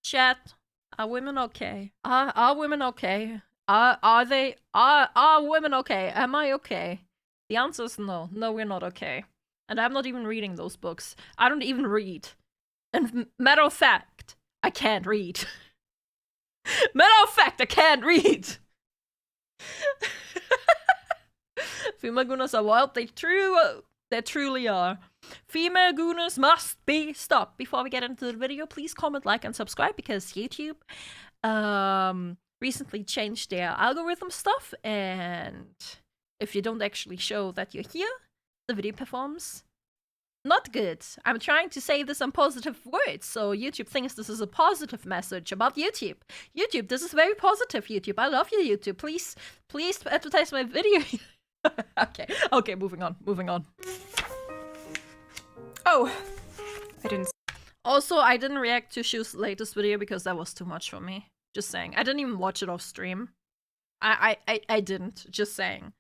Chat, are women okay? Are women okay? Are they? Are women okay? Am I okay? The answer is no. No, we're not okay. And I'm not even reading those books. I don't even read. And matter of fact, I can't read. Matter of fact, I can't read. Female Gooners are wild. They truly are. Female Gooners must be stopped. Before we get into the video, please comment, like, and subscribe because YouTube recently changed their algorithm stuff, and if you don't actually show that you're here, the video performs not good. I'm trying to say this in positive words, so YouTube thinks this is a positive message about YouTube. YouTube, this is very positive, YouTube. I love you, YouTube. Please advertise my video. Okay, moving on. Oh, I didn't. Also, I didn't react to Shoe's latest video because that was too much for me. Just saying. I didn't even watch it off stream. I didn't. Just saying.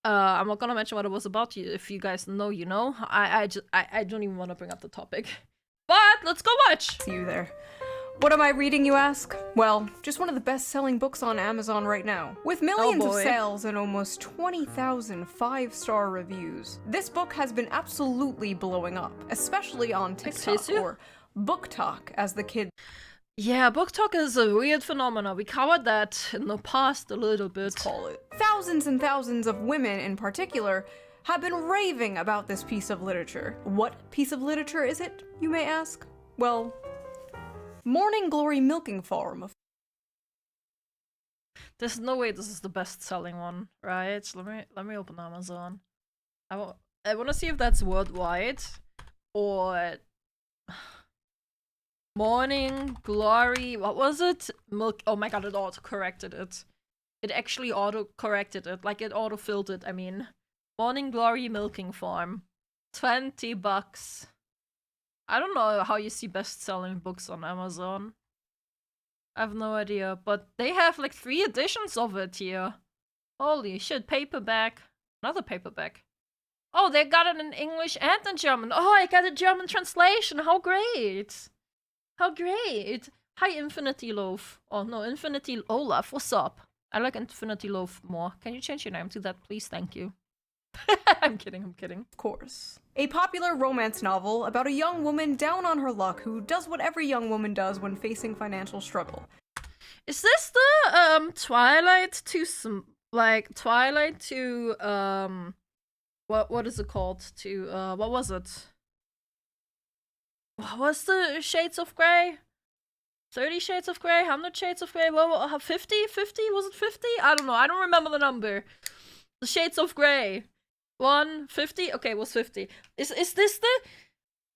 I'm not gonna mention what it was about. You, if you guys know, you know. I don't even want to bring up the topic. But let's go watch. See you there. What am I reading, you ask? Well, just one of the best-selling books on Amazon right now. With millions of sales and almost 20,000 5-star reviews, this book has been absolutely blowing up, especially on TikTok, or Book Talk, as the kids Yeah, Book Talk is a weird phenomenon. We covered that in the past a little bit. call it. Thousands and thousands of women, in particular, have been raving about this piece of literature. What piece of literature is it, you may ask? Well, Morning Glory Milking Farm. There's no way this is the best-selling one, right? Let me open Amazon. I want to see if that's worldwide or Morning Glory. What was it? Milk. Oh my god! It auto-corrected it. It actually auto-corrected it, like it auto-filled it. I mean, Morning Glory Milking Farm, $20. I don't know how you see best-selling books on Amazon. I have no idea, but they have like 3 editions of it here. Holy shit, paperback. Another paperback. Oh, they got it in English and in German. Oh, I got a German translation. How great. How great. Hi, Infinity Loaf. Oh no, Infinity Olaf, what's up? I like Infinity Loaf more. Can you change your name to that, please? Thank you. I'm kidding. Of course. A popular romance novel about a young woman down on her luck who does what every young woman does when facing financial struggle. Is this the Twilight to what is it called? To what was it? What was the Shades of Grey? 30 Shades of Grey? 100 Shades of Grey? What, 50? 50? Was it 50? I don't know. I don't remember the number. The Shades of Grey. 150? Okay, it was 50. Is this the...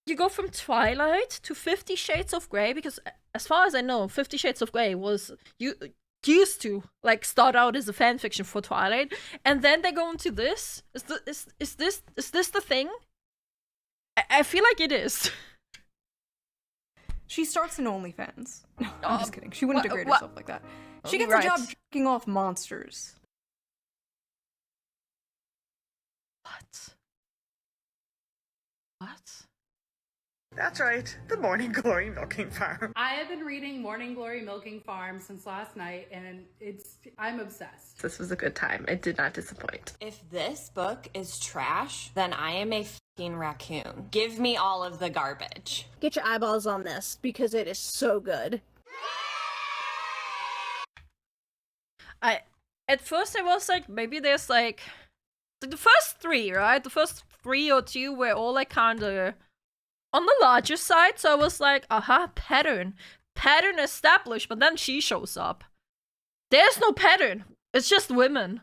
You go from Twilight to 50 Shades of Grey? Because as far as I know, 50 Shades of Grey was... used to, like, start out as a fanfiction for Twilight. And then they go into this? Is this the thing? I feel like it is. She starts in OnlyFans. No, I'm just kidding. She wouldn't degrade herself like that. She gets a job jerking off monsters. What? That's right, the Morning Glory Milking Farm. I have been reading Morning Glory Milking Farm since last night, and I'm obsessed. This was a good time. It did not disappoint. If this book is trash, then I am a fucking raccoon. Give me all of the garbage. Get your eyeballs on this, because it is so good. At first I was like, maybe there's like the first 3, right? The first 3 or 2 were all like kinda on the larger side, so I was like, aha, pattern established, but then she shows up. There's no pattern. It's just women.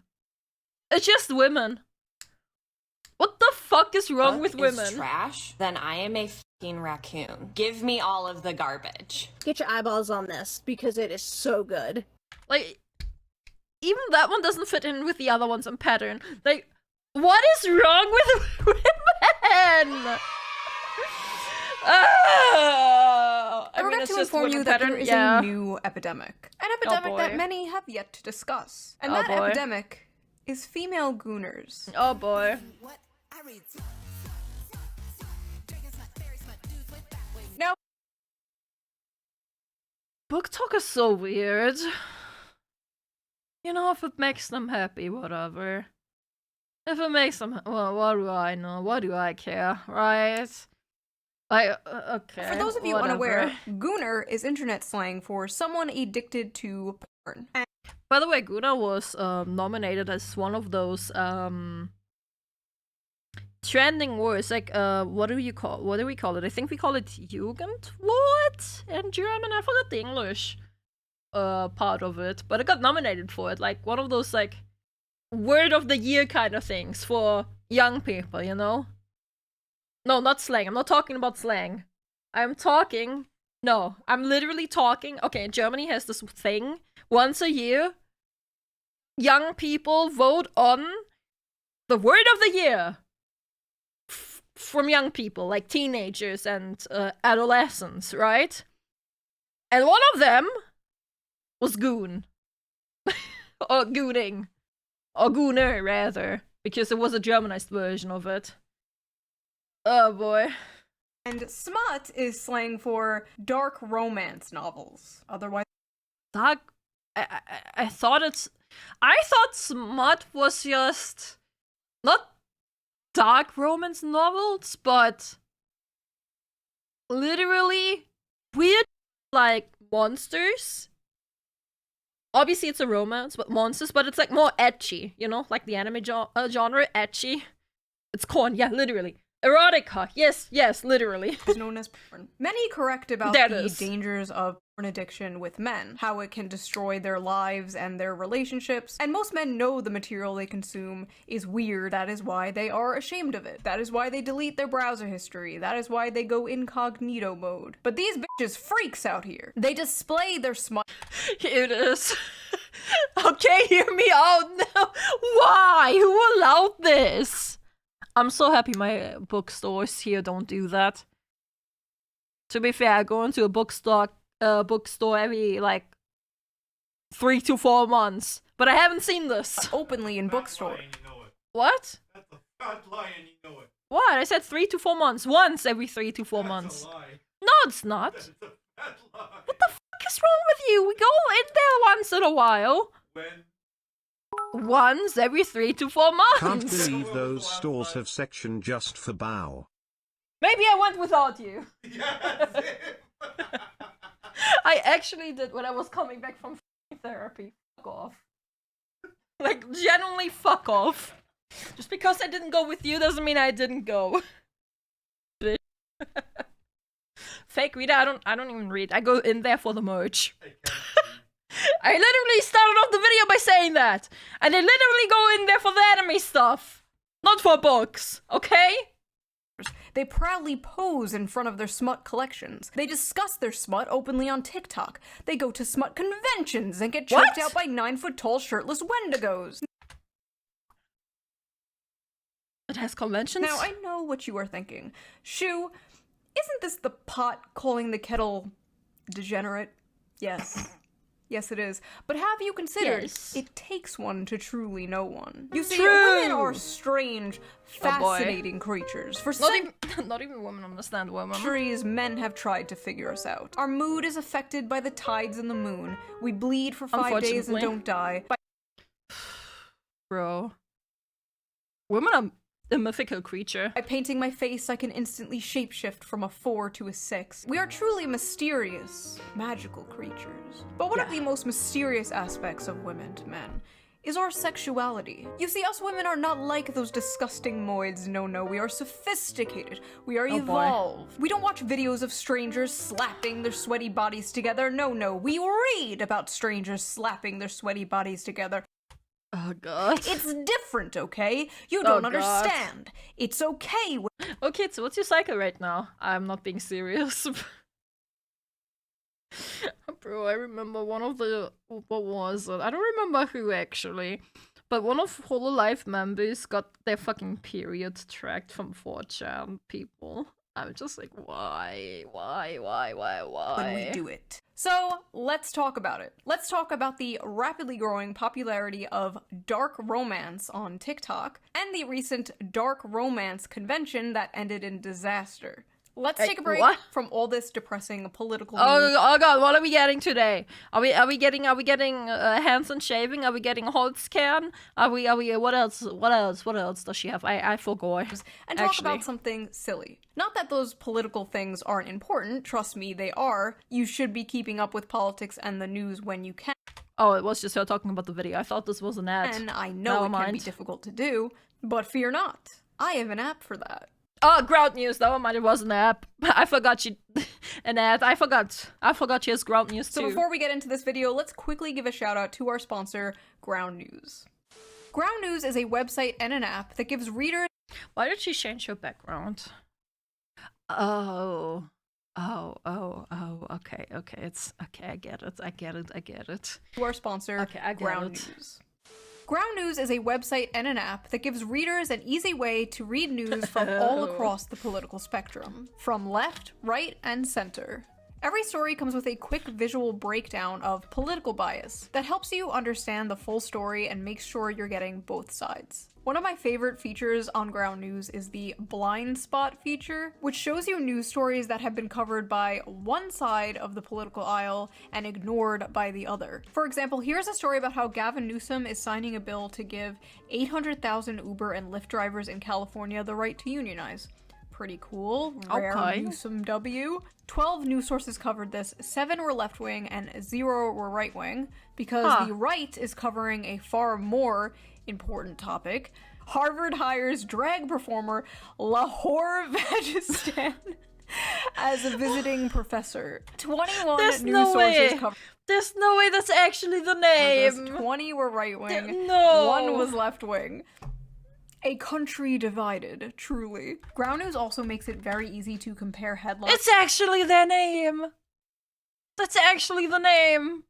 What the fuck is wrong with women? If trash, then I am a fucking raccoon. Give me all of the garbage. Get your eyeballs on this, because it is so good. Like, even that one doesn't fit in with the other ones in pattern. Like, what is wrong with women? I regret to inform you that there is a new epidemic. An epidemic that many have yet to discuss. And that epidemic is female Gooners. Oh boy. Book talk is so weird. You know, if it makes them happy, whatever. If it makes them, well, what do I know? What do I care, right? Okay. For those of you whatever. unaware, Gooner is internet slang for someone addicted to porn. By the way, Gooner was nominated as one of those trending words. Like, what do we call it? I think we call it Jugendwort in German. I forgot the English part of it, but it got nominated for it. Like one of those like word of the year kind of things for young people, you know? No, not slang. I'm not talking about slang. I'm literally talking. Okay, Germany has this thing once a year. Young people vote on the word of the year from young people, like teenagers and adolescents, right? And one of them was goon. Or gooning. Or gooner, rather. Because it was a Germanized version of it. Oh boy. And smut is slang for dark romance novels. Otherwise, Dark. I thought smut was just not dark romance novels, but literally weird, like monsters. Obviously, it's a romance, but monsters, but it's like more ecchi, you know, like the anime genre, ecchi. It's corn, yeah, literally. Erotica, yes, literally. is known as porn. Many correct about the dangers of porn addiction with men, how it can destroy their lives and their relationships, and most men know the material they consume is weird. That is why they are ashamed of it. That is why they delete their browser history. That is why they go incognito mode. But these bitches freaks out here. They display their smut. Here it is. Okay, hear me out now. Why? Who allowed this? I'm so happy my bookstores here don't do that. To be fair, I go into a bookstore every, like, 3 to 4 months. But I haven't seen this. Openly in bookstore. What? That's a fat lie and you know it. What? I said 3 to 4 months. Once every 3 to 4 months. That's a lie. No, it's not. That's a fat lie. What the fuck is wrong with you? We go in there once in a while. When? Once every 3 to 4 months. Can't believe those stores have section just for bow. Maybe I went without you. Yes. I actually did when I was coming back from therapy. Fuck off. Like, genuinely fuck off. Just because I didn't go with you doesn't mean I didn't go. Fake reader, I don't even read. I go in there for the merch. I literally started off the video by saying that. And I literally go in there for the anime stuff. Not for books, okay? They proudly pose in front of their smut collections. They discuss their smut openly on TikTok. They go to smut conventions and get choked out by 9-foot-tall shirtless wendigos. It has conventions? Now, I know what you are thinking. Shoe, isn't this the pot calling the kettle degenerate? Yes. Yes, it is. But have you considered it takes one to truly know one? You see, women are strange, fascinating creatures. For not even women understand women. centuries, men have tried to figure us out. Our mood is affected by the tides and the moon. We bleed for 5 days and don't die. Bro. Women are a mythical creature. By painting my face, I can instantly shapeshift from a 4 to a 6. We are truly mysterious, magical creatures. But one of the most mysterious aspects of women to men is our sexuality. You see, us women are not like those disgusting moids. No, we are sophisticated. We are evolved. We don't watch videos of strangers slapping their sweaty bodies together. No, we read about strangers slapping their sweaty bodies together. Oh god. It's different, okay? You don't understand. It's okay. Okay, so what's your cycle right now? I'm not being serious. Bro, I remember one of the... What was it? I don't remember who, actually. But one of HoloLive members got their fucking period tracked from 4chan people. I'm just like, why? When we do it. So, let's talk about it. Let's talk about the rapidly growing popularity of dark romance on TikTok and the recent dark romance convention that ended in disaster. Let's Hey, take a break what? from all this depressing political news. Oh god, what are we getting today? Are we getting hands and shaving? Are we getting Holzkern? Are we what else does she have? I forgot. And talk actually. about something silly. Not that those political things aren't important, trust me, they are. You should be keeping up with politics and the news when you can. Oh, it was just her talking about the video. I thought this was an ad. And I know Never it can be mind. difficult to do, but fear not. I have an app for that. Oh, ground news. Never mind, it was an app. I forgot she an ad. I forgot she has ground news too. So before we get into this video, let's quickly give a shout out to our sponsor, Ground News. Ground News is a website and an app that gives readers. Why did she change her background? Oh. Okay. It's okay. I get it. To our sponsor, Okay, I get Ground it. News. Ground News is a website and an app that gives readers an easy way to read news from all across the political spectrum, from left, right, and center. Every story comes with a quick visual breakdown of political bias that helps you understand the full story and makes sure you're getting both sides. One of my favorite features on Ground News is the blind spot feature, which shows you news stories that have been covered by one side of the political aisle and ignored by the other. For example, here's a story about how Gavin Newsom is signing a bill to give 800,000 Uber and Lyft drivers in California the right to unionize. Pretty cool. Rare Okay. Newsom W. 12 news sources covered this, 7 were left-wing and 0 were right-wing, because the right is covering a far more important topic. Harvard hires drag performer Lahore Vagistan as a visiting professor. 21 There's news no sources way. covered There's no way that's actually the this. name. 20 were right-wing, No. 1 was left-wing. A country divided, truly. Ground News also makes it very easy to compare headlines. It's actually their name. That's actually the name.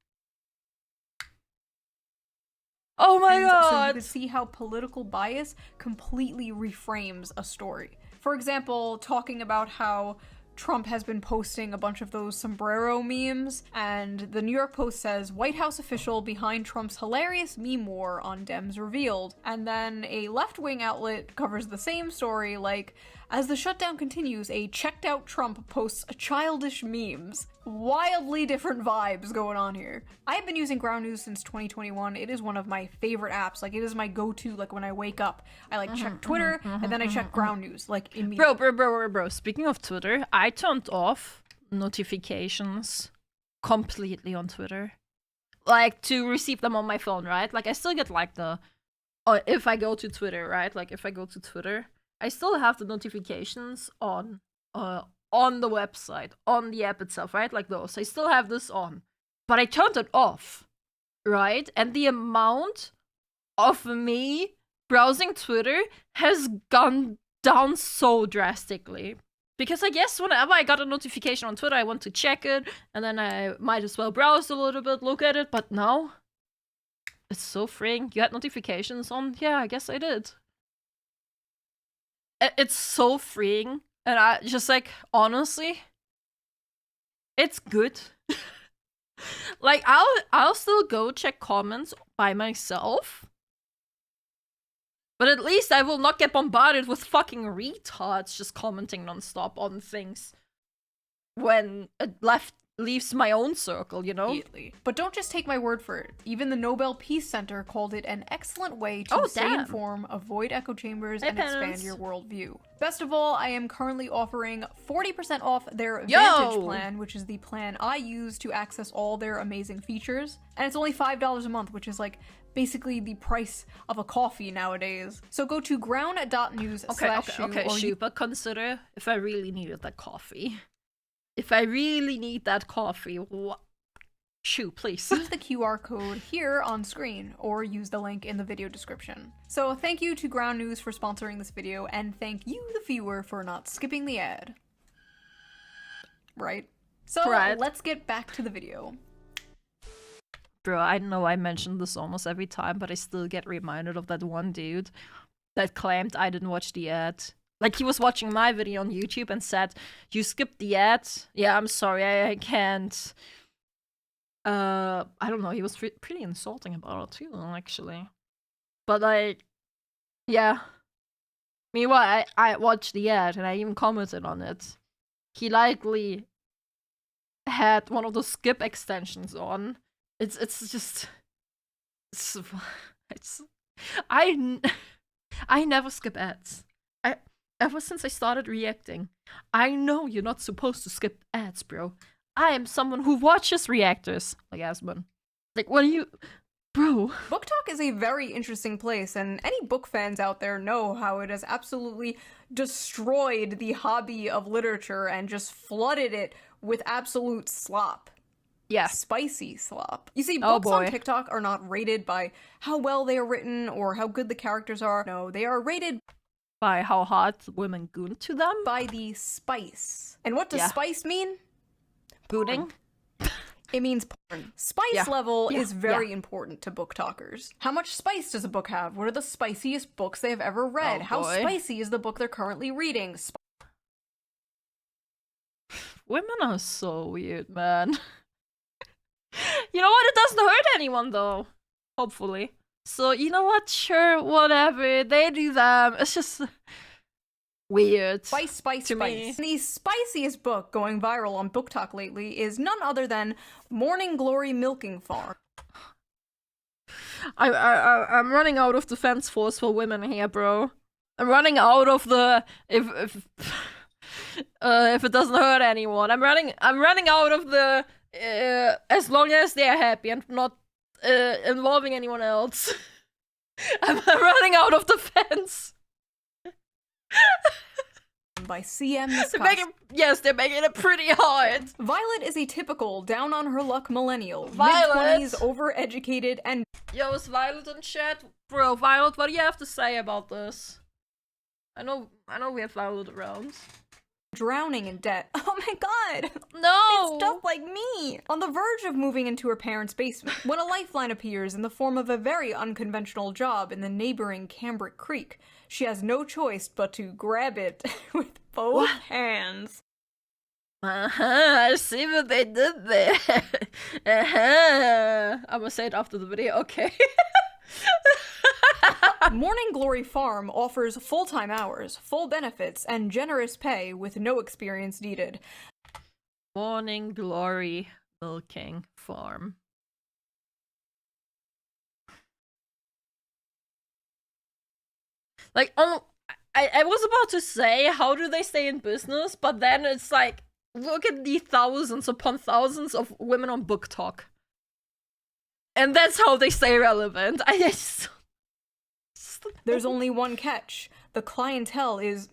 Oh my So you god. can see how political bias completely reframes a story. For example, talking about how Trump has been posting a bunch of those sombrero memes, and the New York Post says, White House official behind Trump's hilarious meme war on Dems revealed. And then a left-wing outlet covers the same story, like, as the shutdown continues, a checked-out Trump posts childish memes. Wildly different vibes going on here. I have been using Ground News since 2021. It is one of my favorite apps. Like, it is my go-to, like, when I wake up. I, like, check Twitter, and then I check Ground News, like, immediately. Bro. Speaking of Twitter, I turned off notifications completely on Twitter. Like, to receive them on my phone, right? Like, I still get, like, if I go to Twitter, right? Like, if I go to Twitter, I still have the notifications on the website, on the app itself, right? Like those. I still have this on. But I turned it off, right? And the amount of me browsing Twitter has gone down so drastically. Because I guess whenever I got a notification on Twitter, I want to check it, and then I might as well browse a little bit, look at it, but now it's so freeing. You had notifications on? Yeah, I guess I did. It's so freeing, and I just, like, honestly, it's good. Like, I'll still go check comments by myself, but at least I will not get bombarded with fucking retards just commenting nonstop on things when it leaves my own circle, you know? Immediately. But don't just take my word for it. Even the Nobel Peace Center called it an excellent way to stay informed, avoid echo chambers, and expand your worldview. Best of all, I am currently offering 40% off their Vantage plan, which is the plan I use to access all their amazing features. And it's only $5 a month, which is like basically the price of a coffee nowadays. So go to ground.news /shoe. But consider if I really needed that coffee. If I really need that coffee, Shoe, please. Use the QR code here on screen, or use the link in the video description. So thank you to Ground News for sponsoring this video, and thank you, the viewer, for not skipping the ad. Right? So let's get back to the video. Bro, I know I mentioned this almost every time, but I still get reminded of that one dude that claimed I didn't watch the ad. Like, he was watching my video on YouTube and said, you skipped the ad? Yeah, I'm sorry, I can't. I don't know, he was pretty insulting about it too, actually. But, like, yeah. Meanwhile, I watched the ad and I even commented on it. he likely had one of the skip extensions on. It's just I never skip ads. Ever since I started reacting, I know you're not supposed to skip ads, bro. I am someone who watches reactors, like Asmon. Like, what do you... Bro. Book Talk is a very interesting place, and any book fans out there know how it has absolutely destroyed the hobby of literature and just flooded it with absolute slop. Yeah. Spicy slop. You see, books boy. on TikTok are not rated by how well they are written or how good the characters are. No, they are rated by how hard women goon to them. By the spice. And what does spice mean? Gooning. It means porn. Spice level is very important to book talkers. How much spice does a book have? What are the spiciest books they have ever read? How spicy is the book they're currently reading? Women are so weird, man. You know what? It doesn't hurt anyone, though. Hopefully. So, you know what? Sure, whatever. They do them. It's just weird. Spice to me. The spiciest book going viral on Book Talk lately is none other than Morning Glory Milking Farm. I'm running out of defense force for women here, bro. I'm running out of the if it doesn't hurt anyone. I'm running out of the as long as they're happy and not involving anyone else. I'm running out of defense. By C.M. They're making it pretty hard. Violet is a typical down-on-her-luck millennial. Violet! Mid-20s, overeducated, and... Yo, is Violet in chat? Bro, Violet, what do you have to say about this? I know we have Violet around. Drowning in debt. Oh my god! No! It's stuff like me! On the verge of moving into her parents' basement, when a lifeline appears in the form of a very unconventional job in the neighboring Cambric Creek, she has no choice but to grab it with both hands. I see what they did there. I'm gonna say it after the video, okay. Morning Glory Farm offers full-time hours, full benefits, and generous pay with no experience needed. Morning Glory Milking Farm. Like, I was about to say, how do they stay in business? But then it's like, look at the thousands upon thousands of women on Book Talk. And that's how they stay relevant. There's only one catch. The clientele is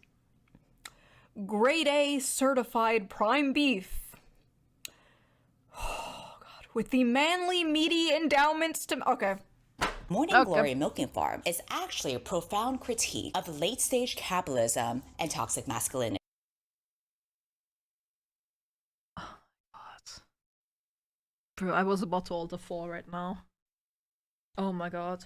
grade A certified prime beef. Oh god. With the manly, meaty endowments to... Okay. Morning Glory Milking Farm is actually a profound critique of late-stage capitalism and toxic masculinity. Oh my god. Bro, I was about to alter 4 right now. Oh my god.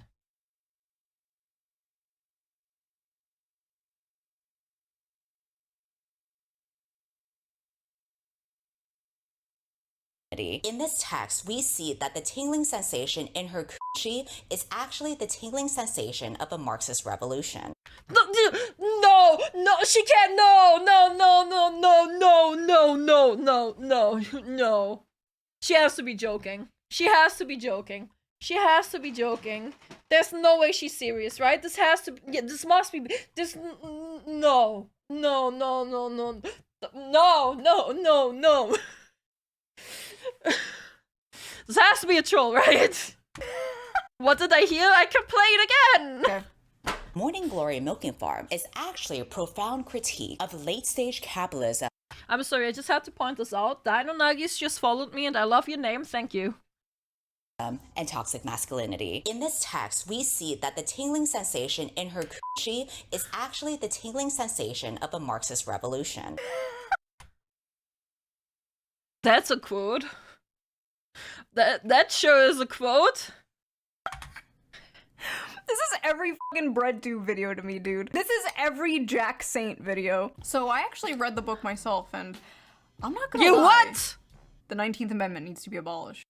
In this text, we see that the tingling sensation in her coochie is actually the tingling sensation of a Marxist revolution. No, she can't. No. She has to be joking. She has to be joking. There's no way she's serious, right? This has to. Yeah, this must be. This. No. This has to be a troll, right? What did I hear? I can play it again! Okay. Morning Glory Milking Farm is actually a profound critique of late-stage capitalism. I'm sorry, I just had to point this out. Dino Nuggies just followed me and I love your name, thank you. And toxic masculinity. In this text, we see that the tingling sensation in her coochie is actually the tingling sensation of a Marxist revolution. That's a quote. That sure is a quote. This is every fucking breadtube video to me, dude. This is every Jack Saint video. So I actually read the book myself, and I'm not gonna lie. You what? The 19th Amendment needs to be abolished.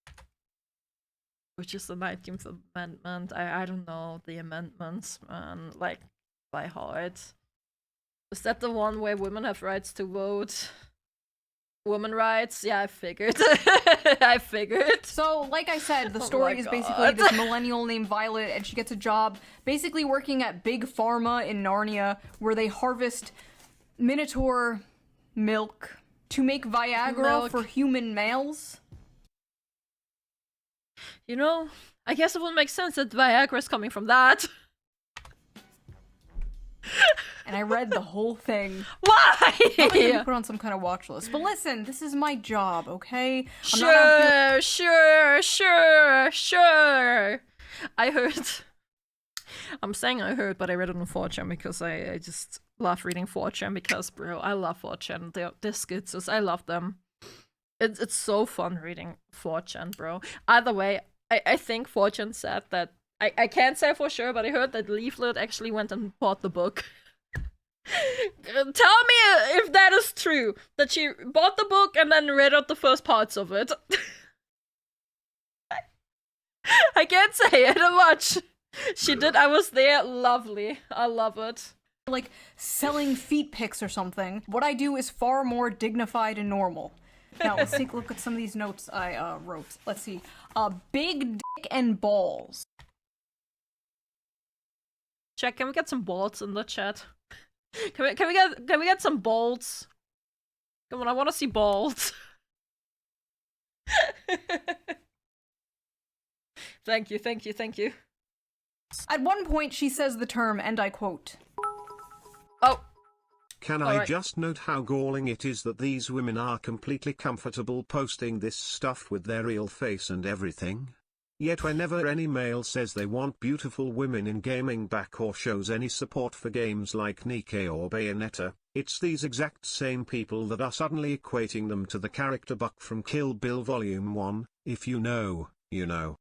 Which is the 19th Amendment? I don't know the amendments, man. Like, by heart. Is that the one where women have rights to vote? woman rights. Yeah, I figured. I figured. So, like I said, the story is basically this millennial named Violet, and she gets a job basically working at Big Pharma in Narnia, where they harvest Minotaur milk to make Viagra for human males. You know, I guess it would make sense that Viagra is coming from that. And I read the whole thing. Why? I'm gonna put on some kind of watch list. But listen, this is my job, okay? Sure. I heard. I'm saying I heard, but I read it on 4chan because I just love reading 4chan because, bro, I love 4chan. They're skits, I love them. It's so fun reading 4chan, bro. Either way, I think 4chan said that. I can't say for sure, but I heard that Leaflet actually went and bought the book. Tell me if that is true. That she bought the book and then read out the first parts of it. I can't say it much. She did. I was there. Lovely. I love it. Like selling feet pics or something. What I do is far more dignified and normal. Now let's take a look at some of these notes I wrote. Let's see. Big dick and balls. Chat, can we get some balls in the chat? Can we get some balls? Come on, I want to see balls. Thank you. At one point, she says the term, and I quote. Oh. Can I just note how galling it is that these women are completely comfortable posting this stuff with their real face and everything? Yet whenever any male says they want beautiful women in gaming back or shows any support for games like Nikkei or Bayonetta, it's these exact same people that are suddenly equating them to the character Buck from Kill Bill Volume 1, if you know, you know.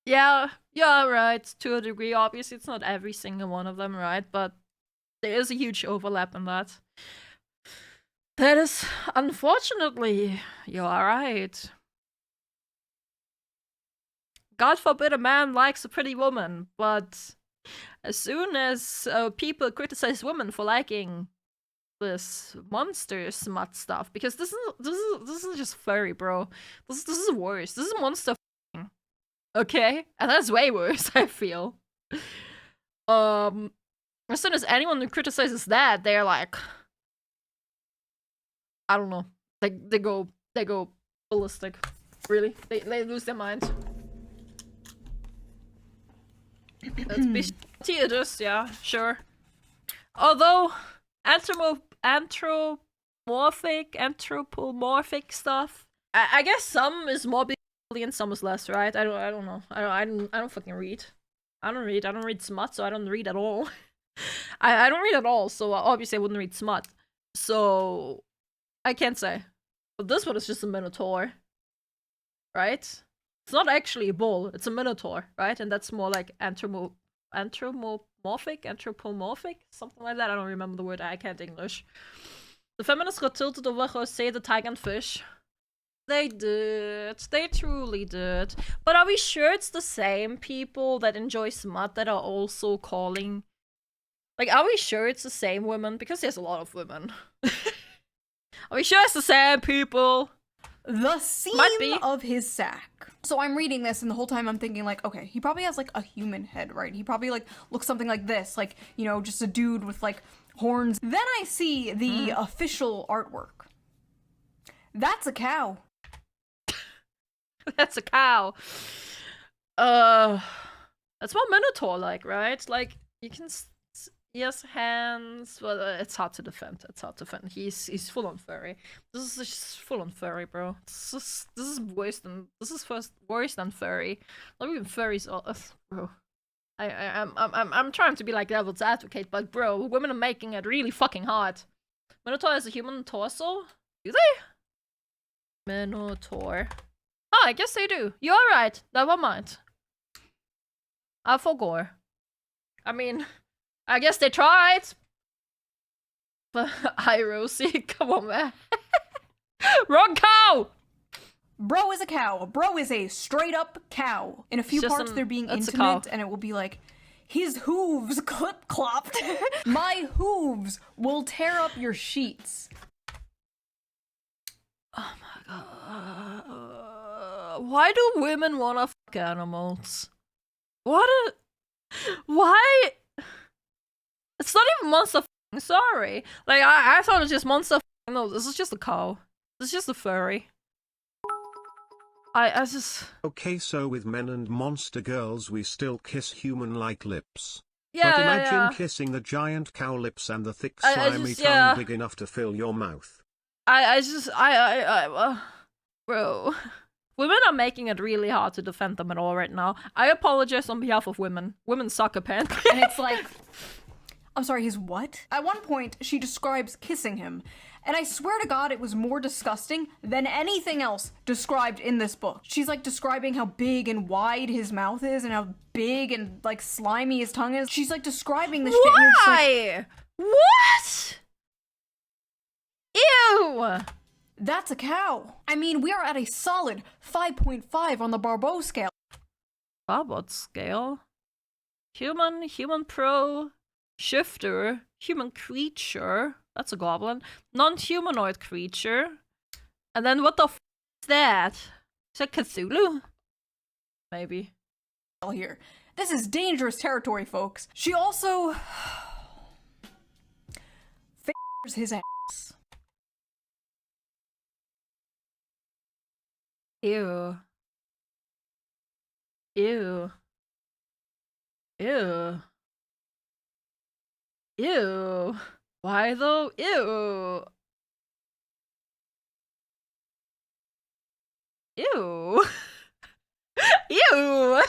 Yeah, you're right, to a degree. Obviously, it's not every single one of them, right? But there is a huge overlap in that. That is, unfortunately, you are right. God forbid a man likes a pretty woman, but as soon as people criticize women for liking this monster smut stuff, because this is just furry, bro. This is worse. This is monster f***ing. Okay? And that's way worse, I feel. As soon as anyone who criticizes that, they're like, I don't know. They go ballistic. Really. They lose their mind. It is, yeah, sure. Although anthropomorphic stuff, I guess some is more big and some is less, right? I don't know. I don't fucking read. I don't read smut, so I don't read at all. I don't read at all, so obviously I wouldn't read smut. So I can't say. But this one is just a minotaur. Right? It's not actually a bull, it's a minotaur, right? And that's more like anthropomorphic? Something like that. I don't remember the word, I can't English. The feminists got tilted over Jose the Tiger and Fish. They did. They truly did. But are we sure it's the same people that enjoy smut that are also calling... Like, are we sure it's the same women? Because there's a lot of women. Are we sure it's the same people? The seam of his sack. So I'm reading this and the whole time I'm thinking like, okay, he probably has like a human head, right? He probably like looks something like this, like, you know, just a dude with like horns. Then I see the official artwork. That's a cow. That's a cow. That's more Minotaur-like, right? Like, you can... He has hands. Well, it's hard to defend. He's full on furry. This is just full on furry, bro. This is worse than worse than furry. Not even furries, bro. I'm trying to be like devil's advocate, but bro, women are making it really fucking hard. Minotaur has a human torso. Do they? Minotaur. Oh, I guess they do. You're right. Never mind. I forgot. I mean. I guess they tried. But hi, Rosie. Come on, man. Wrong cow! Bro is a cow. Bro is a straight up cow. In a few parts, they're being intimate, and it will be like, his hooves clip-clopped. My hooves will tear up your sheets. Oh my god. Why do women wanna fuck animals? Why? It's not even monster f***ing, sorry. Like, I thought it was just monster f***ing. No, this is just a cow. This is just a furry. I just... Okay, so with men and monster girls we still kiss human-like lips. Yeah, but imagine yeah. kissing the giant cow lips and the thick I slimy just, tongue yeah. big enough to fill your mouth. Bro. Women are making it really hard to defend them at all right now. I apologize on behalf of women. Women suck apparently. And it's like, I'm sorry, his what? At one point, she describes kissing him. And I swear to God, it was more disgusting than anything else described in this book. She's like describing how big and wide his mouth is and how big and like slimy his tongue is. She's like describing this shit. Why? What? Ew! That's a cow. I mean, we are at a solid 5.5 on the Barbeau scale. Barbot scale? Human pro, shifter, human creature. That's a goblin. Non-humanoid creature. And then what the f is that? Is that Cthulhu? Maybe. Here. This is dangerous territory, folks. She also... f***ers his ass. Ew. Ew. Ew. Ew. Why though? Ew. Ew. Ew.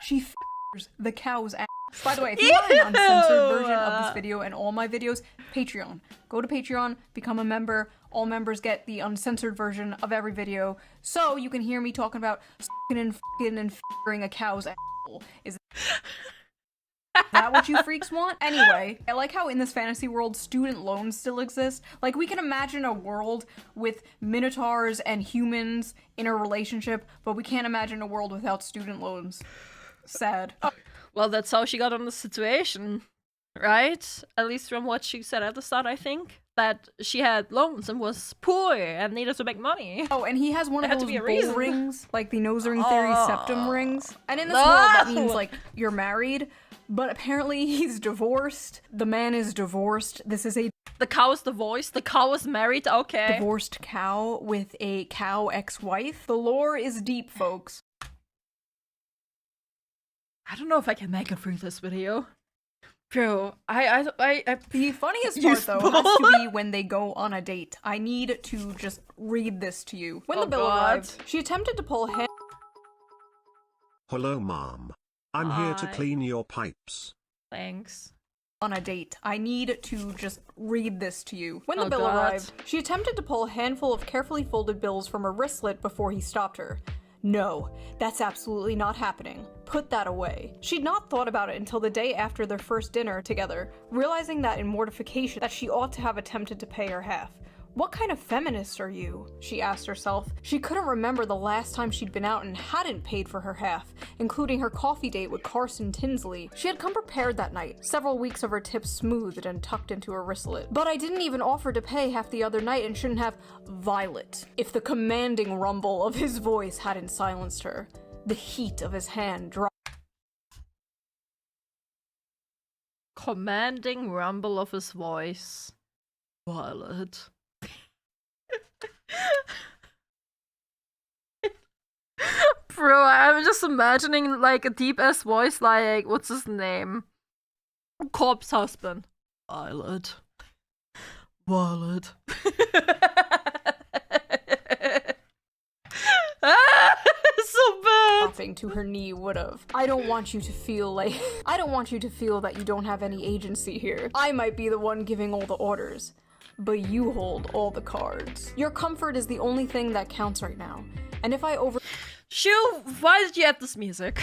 She f***ers the cow's ass. By the way, if you want an uncensored version of this video and all my videos, Patreon. Go to Patreon, become a member. All members get the uncensored version of every video, so you can hear me talking about s***ing and f***ing and f***ing a cow's asshole. Is that what you freaks want? Anyway, I like how in this fantasy world, student loans still exist. Like, we can imagine a world with minotaurs and humans in a relationship, but we can't imagine a world without student loans. Sad. Well, that's how she got on the situation, right? At least from what she said at the start, I think. That she had loans and was poor and needed to make money. Oh, and he has one of those bull rings, like the nose ring theory septum rings. And in this No! world, that means, like, you're married, but apparently he's divorced. The man is divorced. This is a The cow is divorced. The cow is married. Okay. divorced cow with a cow ex-wife. The lore is deep, folks. I don't know if I can make it through this video. Bro, The funniest part, though, has to be when they go on a date. I need to just read this to you. When the bill arrived, she attempted to pull him. Hello, Mom. I'm here to Hi. clean your pipes. Thanks. On a date. I need to just read this to you. When the Oh, bill God. arrived, she attempted to pull a handful of carefully folded bills from her wristlet before he stopped her. No, that's absolutely not happening. Put that away. She'd not thought about it until the day after their first dinner together, realizing that in mortification that she ought to have attempted to pay her half. What kind of feminist are you? She asked herself. She couldn't remember the last time she'd been out and hadn't paid for her half, including her coffee date with Carson Tinsley. She had come prepared that night, several weeks of her tips smoothed and tucked into her wristlet. But I didn't even offer to pay half the other night and shouldn't have Violet. If the commanding rumble of his voice hadn't silenced her, the heat of his hand dropped. Commanding rumble of his voice. Violet. Bro, I'm just imagining like a deep ass voice like, what's his name? Corpse husband. Violet. Violet. So bad. Dropping to her knee would've. I don't want you to feel that you don't have any agency here. I might be the one giving all the orders, but you hold all the cards. Your comfort is the only thing that counts right now. And if I Shoe, why did you add this music?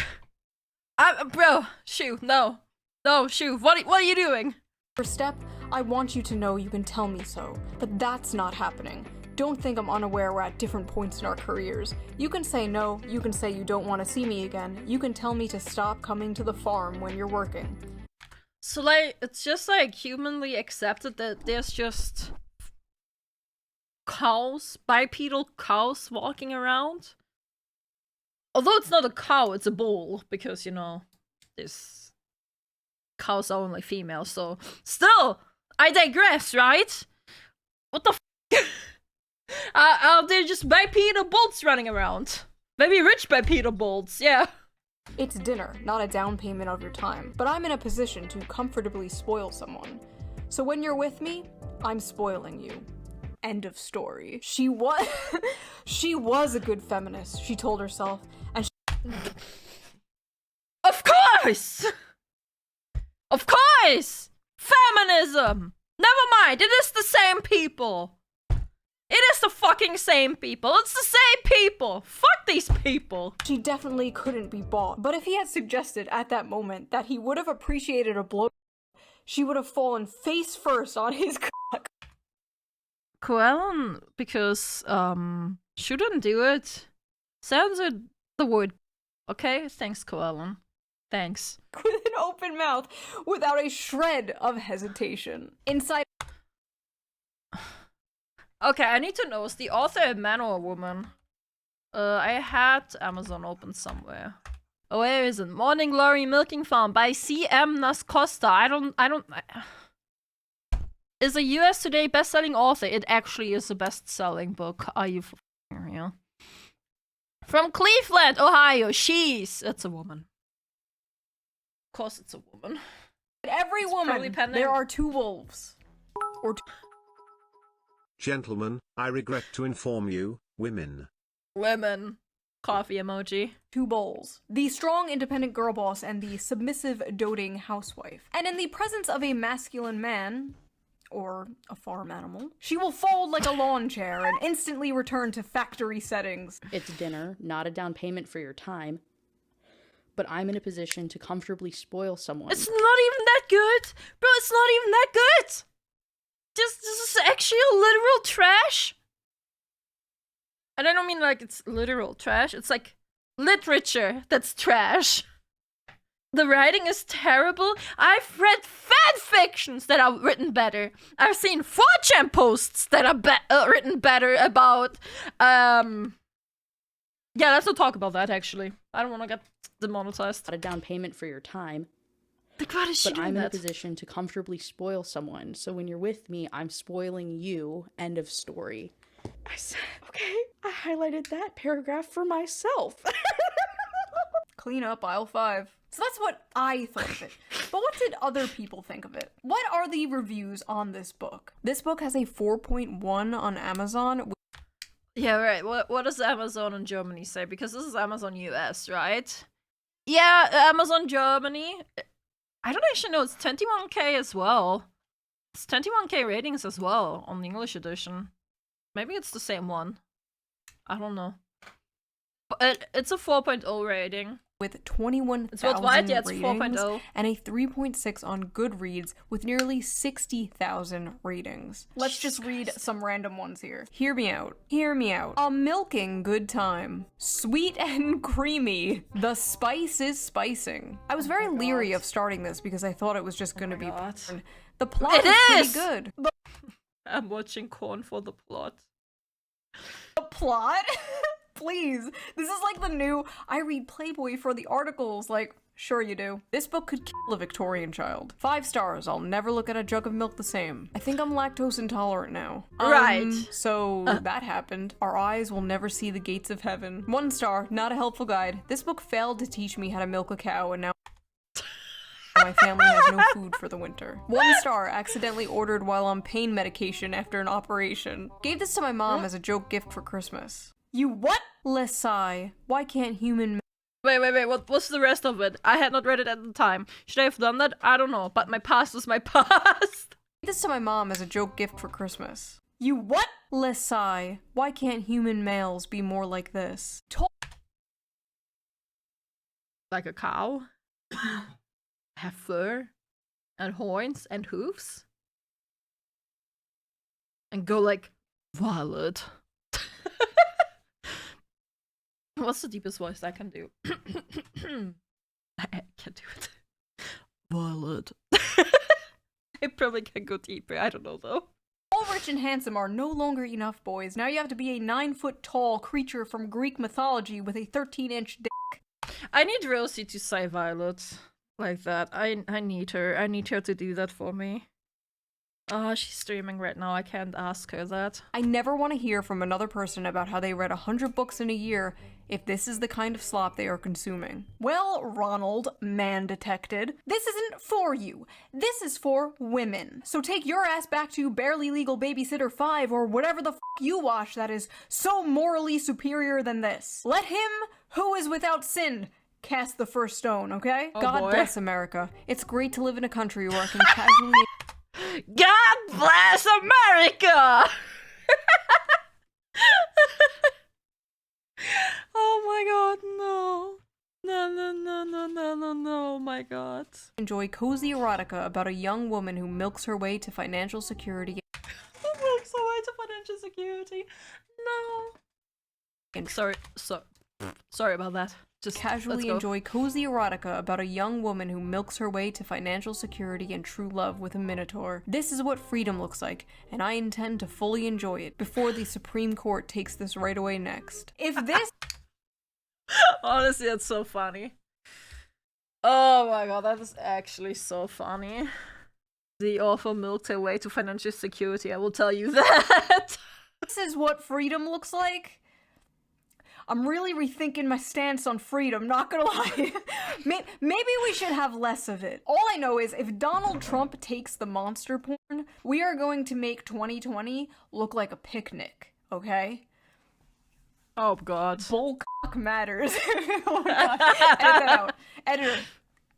Bro, Shoe, no. No, Shoe, what are you doing? overstep, I want you to know you can tell me so. But that's not happening. Don't think I'm unaware we're at different points in our careers. You can say no, you can say you don't want to see me again, you can tell me to stop coming to the farm when you're working. So, like, it's just, like, humanly accepted that there's just cows, bipedal cows walking around? Although it's not a cow, it's a bull, because, you know, this cows are only female, so... Still! I digress, right? What the f***? Are there just bipedal bulls running around? Maybe rich bipedal bulls, yeah. It's dinner, not a down payment of your time, but I'm in a position to comfortably spoil someone. So when you're with me, I'm spoiling you. End of story. She was a good feminist, she told herself, and Of course! Of course! Feminism! Never mind, it is the same people! It is the fucking same people! It's the same people! Fuck these people! she definitely couldn't be bought. But if he had suggested at that moment that he would have appreciated a blow, she would have fallen face first on his cock. KoAlan, because, shouldn't do it. Censored the word. Okay? Thanks, KoAlan. Thanks. With an open mouth, without a shred of hesitation. Inside. Okay, I need to know, is the author a man or a woman? I had Amazon open somewhere. Oh, where is it? Morning Glory Milking Farm by C.M. Nascosta. I don't... Is a US Today best-selling author. It actually is a best-selling book. Are you f***ing real? From Cleveland, Ohio. It's a woman. Of course it's a woman. Every woman, there are two wolves. Or two. Gentlemen, I regret to inform you, women. Women. Coffee emoji. Two bowls. The strong, independent girl boss and the submissive, doting housewife. And in the presence of a masculine man, or a farm animal, she will fold like a lawn chair and instantly return to factory settings. It's dinner, not a down payment for your time. But I'm in a position to comfortably spoil someone. It's not even that good! Bro, it's not even that good! This is actually a literal trash! And I don't mean like it's literal trash, it's like literature that's trash. The writing is terrible. I've read fan fictions that are written better. I've seen 4chan posts that are written better about, yeah, let's not talk about that, actually. I don't want to get demonetized. Not a down payment for your time. Like, why is she doing I'm in a that? position to comfortably spoil someone, so when you're with me, I'm spoiling you. End of story. I said, okay, I highlighted that paragraph for myself. Clean up aisle 5. So that's what I thought of it. But what did other people think of it? What are the reviews on this book? This book has a 4.1 on Amazon. Yeah, right. What does Amazon in Germany say? Because this is Amazon US, right? Yeah, Amazon Germany. I don't actually know. It's 21k as well. It's 21k ratings as well on the English edition. Maybe it's the same one. I don't know. But it's a 4.0 rating. With 21,000 it's worldwide, yeah, it's ratings 4.0. And a 3.6 on Goodreads with nearly 60,000 ratings. Let's just read some random ones here. Hear me out. Hear me out. A milking good time. Sweet and creamy. The spice is spicing. I was very leery of starting this because I thought it was just gonna be porn. The plot is pretty good. I'm watching Corn for the plot. The plot? Please. This is like the new, I read Playboy for the articles, like, sure you do. This book could kill a Victorian child. 5 stars, I'll never look at a jug of milk the same. I think I'm lactose intolerant now. Right. So that happened. Our eyes will never see the gates of heaven. 1 star, not a helpful guide. This book failed to teach me how to milk a cow, and now my family has no food for the winter. 1 star, accidentally ordered while on pain medication after an operation. Gave this to my mom as a joke gift for Christmas. You what? Lesai. Why can't human... Wait, what's the rest of it? I had not read it at the time. Should I have done that? I don't know, but my past is my past. Gave this to my mom as a joke gift for Christmas. You what? Lesai. Why can't human males be more like this? Like a cow? Have fur? And horns? And hooves? And go like Violet. What's the deepest voice I can do? I can't do it. Violet. I probably can go deeper. I don't know though. All rich and handsome are no longer enough, boys. Now you have to be a 9-foot-tall creature from Greek mythology with a 13-inch dick. I need Rosie to say Violet like that. I need her. I need her to do that for me. She's streaming right now. I can't ask her that. I never want to hear from another person about how they read 100 books in a year if this is the kind of slop they are consuming. Well, Ronald, man detected, this isn't for you. This is for women. So take your ass back to Barely Legal Babysitter 5 or whatever the f you watch that is so morally superior than this. Let him who is without sin cast the first stone, okay? Oh, God boy. bless America. It's great to live in a country where I can casually... God bless America! Oh my god, no. No, oh my god. enjoy cozy erotica about a young woman who milks her way to financial security. Milks away to financial security. No. Sorry about that. Just Casually enjoy cozy erotica about a young woman who milks her way to financial security and true love with a minotaur. This is what freedom looks like, and I intend to fully enjoy it before the Supreme Court takes this right away next. If this- Honestly, that's so funny. Oh my god, that is actually so funny. The author milked her way to financial security, I will tell you that. This is what freedom looks like? I'm really rethinking my stance on freedom, not gonna lie. Maybe we should have less of it. All I know is if Donald Trump takes the monster porn, we are going to make 2020 look like a picnic, okay? Oh god. Bull cock matters. Oh my god. Edit that out. Editor,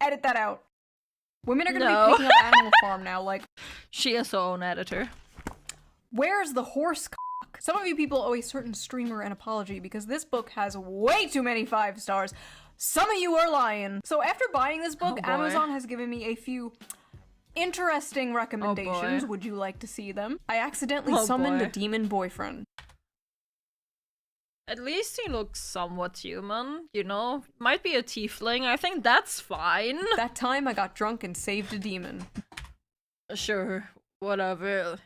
edit that out. Women are gonna be picking up Animal Farm now, like... She is her own editor. Where's the horse cock? Some of you people owe a certain streamer an apology because this book has way too many 5 stars. Some of you are lying. So after buying this book, Amazon has given me a few interesting recommendations. Would you like to see them? I accidentally summoned a demon boyfriend. At least he looks somewhat human, you know? Might be a tiefling, I think that's fine. That time I got drunk and saved a demon. Sure, whatever.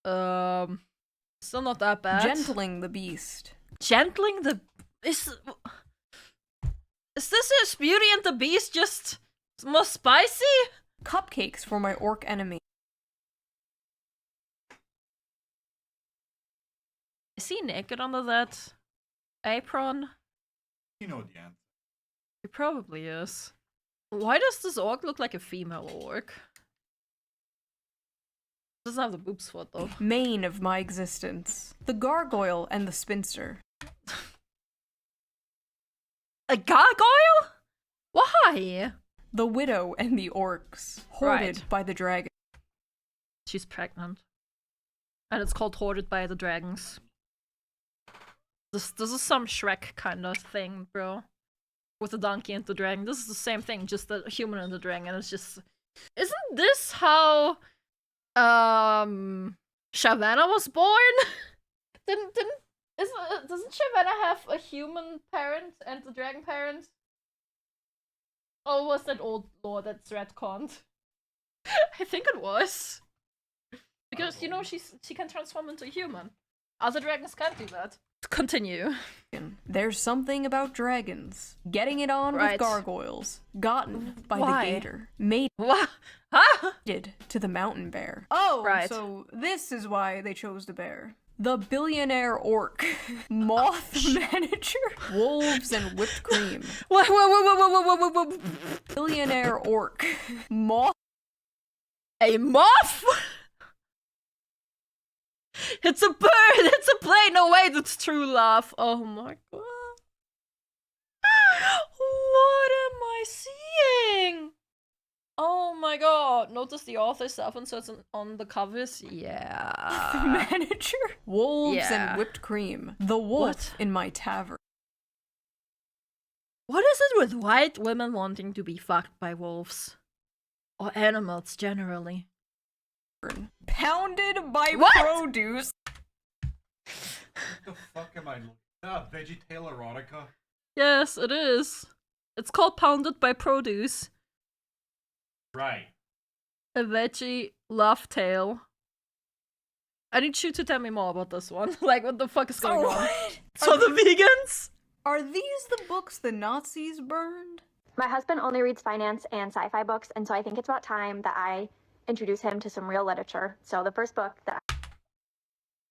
Still not that bad. Gentling the beast. Gentling the... Is this his Beauty and the Beast just more spicy? Cupcakes for my orc enemy. Is he naked under that apron? You know the answer. He probably is. Why does this orc look like a female orc? Doesn't have the boobs for it though. Main of my existence. The gargoyle and the spinster. A gargoyle? Why? The widow and the orcs. Hoarded by the dragon. She's pregnant. And it's called Hoarded by the Dragons. This is some Shrek kind of thing, bro. With the donkey and the dragon. This is the same thing, just the human and the dragon. It's just... Isn't this how... Shyvana was born? Doesn't Shyvana have a human parent and a dragon parent? Or was that old lore that's retconned? I think it was. Because, you know, she can transform into a human. Other dragons can't do that. Continue. There's something about dragons. Getting it on with gargoyles. Gotten by the gator. Mated to the mountain bear. Oh, so this is why they chose the bear. The billionaire orc. Moth manager. Wolves and whipped cream. What? Billionaire orc. Moth. A moth? It's a bird! It's a plane! No way, that's true love. Oh my god. What am I seeing? Oh my god. Notice the author self-inserts on the covers? Yeah. The manager. Wolves and whipped cream. The wolf in my tavern. What is it with white women wanting to be fucked by wolves? Or animals, generally? Pounded by produce. What the fuck am I looking at? Vegetail erotica? Yes, it is. It's called Pounded by Produce. Right. A veggie love tale. I need you to tell me more about this one. Like, what the fuck is going on? So the vegans? Are these the books the Nazis burned? My husband only reads finance and sci-fi books, and so I think it's about time that I introduce him to some real literature. So the first book that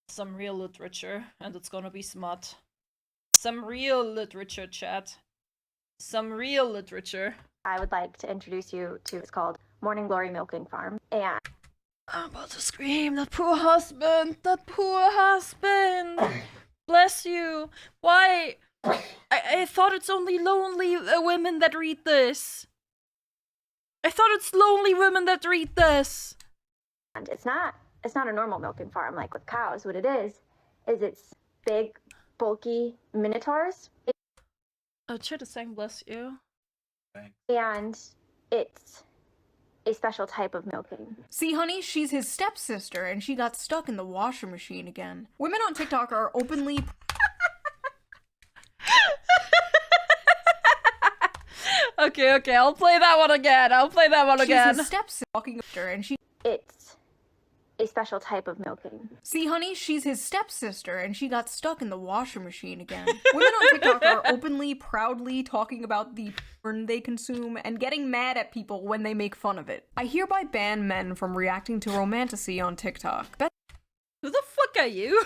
Some real literature, and it's gonna be smut. Some real literature, chat. Some real literature. I would like to introduce you to is called Morning Glory Milking Farm. And I'm about to scream. That poor husband. That poor husband. Bless you. Why? I thought it's only lonely women that read this. I thought it's lonely women that read this. And it's not a normal milking farm like with cows. What it is it's big, bulky minotaurs. Oh, chat is saying bless you. Thanks. And it's a special type of milking. See, honey, she's his stepsister, and she got stuck in the washing machine again. Women on TikTok are openly... Okay, I'll play that one again. She's his stepsister, and she... It's a special type of milking. See, honey, she's his stepsister, and she got stuck in the washing machine again. Women on TikTok are openly, proudly talking about the porn they consume and getting mad at people when they make fun of it. I hereby ban men from reacting to romantasy on TikTok. Who the fuck are you?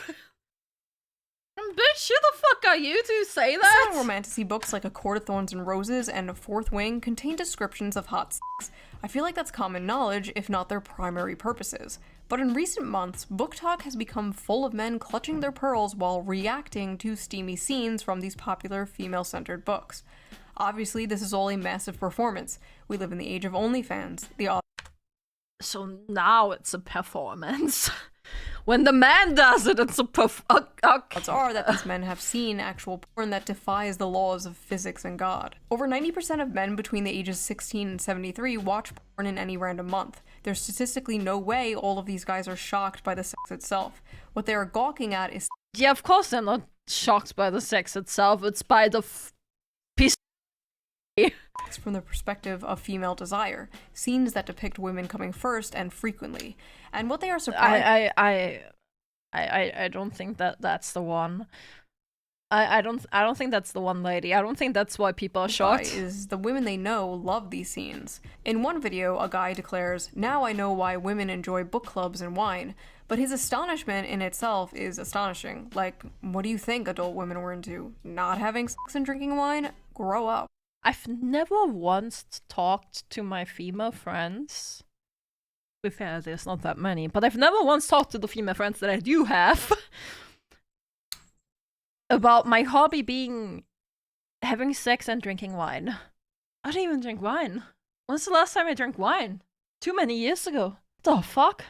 Bitch, who the fuck are you to say that? Some romantasy books like A Court of Thorns and Roses and A Fourth Wing contain descriptions of hot sex. I feel like that's common knowledge, if not their primary purposes. But in recent months, book talk has become full of men clutching their pearls while reacting to steamy scenes from these popular female-centered books. Obviously, this is all a massive performance. We live in the age of OnlyFans. So now it's a performance. When the man does it, it's a Odds are that these men have seen actual porn that defies the laws of physics and God. Over 90% of men between the ages 16 and 73 watch porn in any random month. There's statistically no way all of these guys are shocked by the sex itself. What they are gawking at is... Yeah, of course they're not shocked by the sex itself. It's by the piece from the perspective of female desire. Scenes that depict women coming first and frequently. And what they are surprised... I don't think that's the one. I don't think that's the one, lady. I don't think that's why people are shocked. Is the women they know love these scenes. In one video, a guy declares, "Now I know why women enjoy book clubs and wine." But his astonishment in itself is astonishing. Like, what do you think adult women were into? Not having sex and drinking wine? Grow up. I've never once talked to my female friends. To be fair, there's not that many, but I've never once talked to the female friends that I do have about my hobby being having sex and drinking wine. I don't even drink wine. When's the last time I drank wine? Too many years ago. The fuck?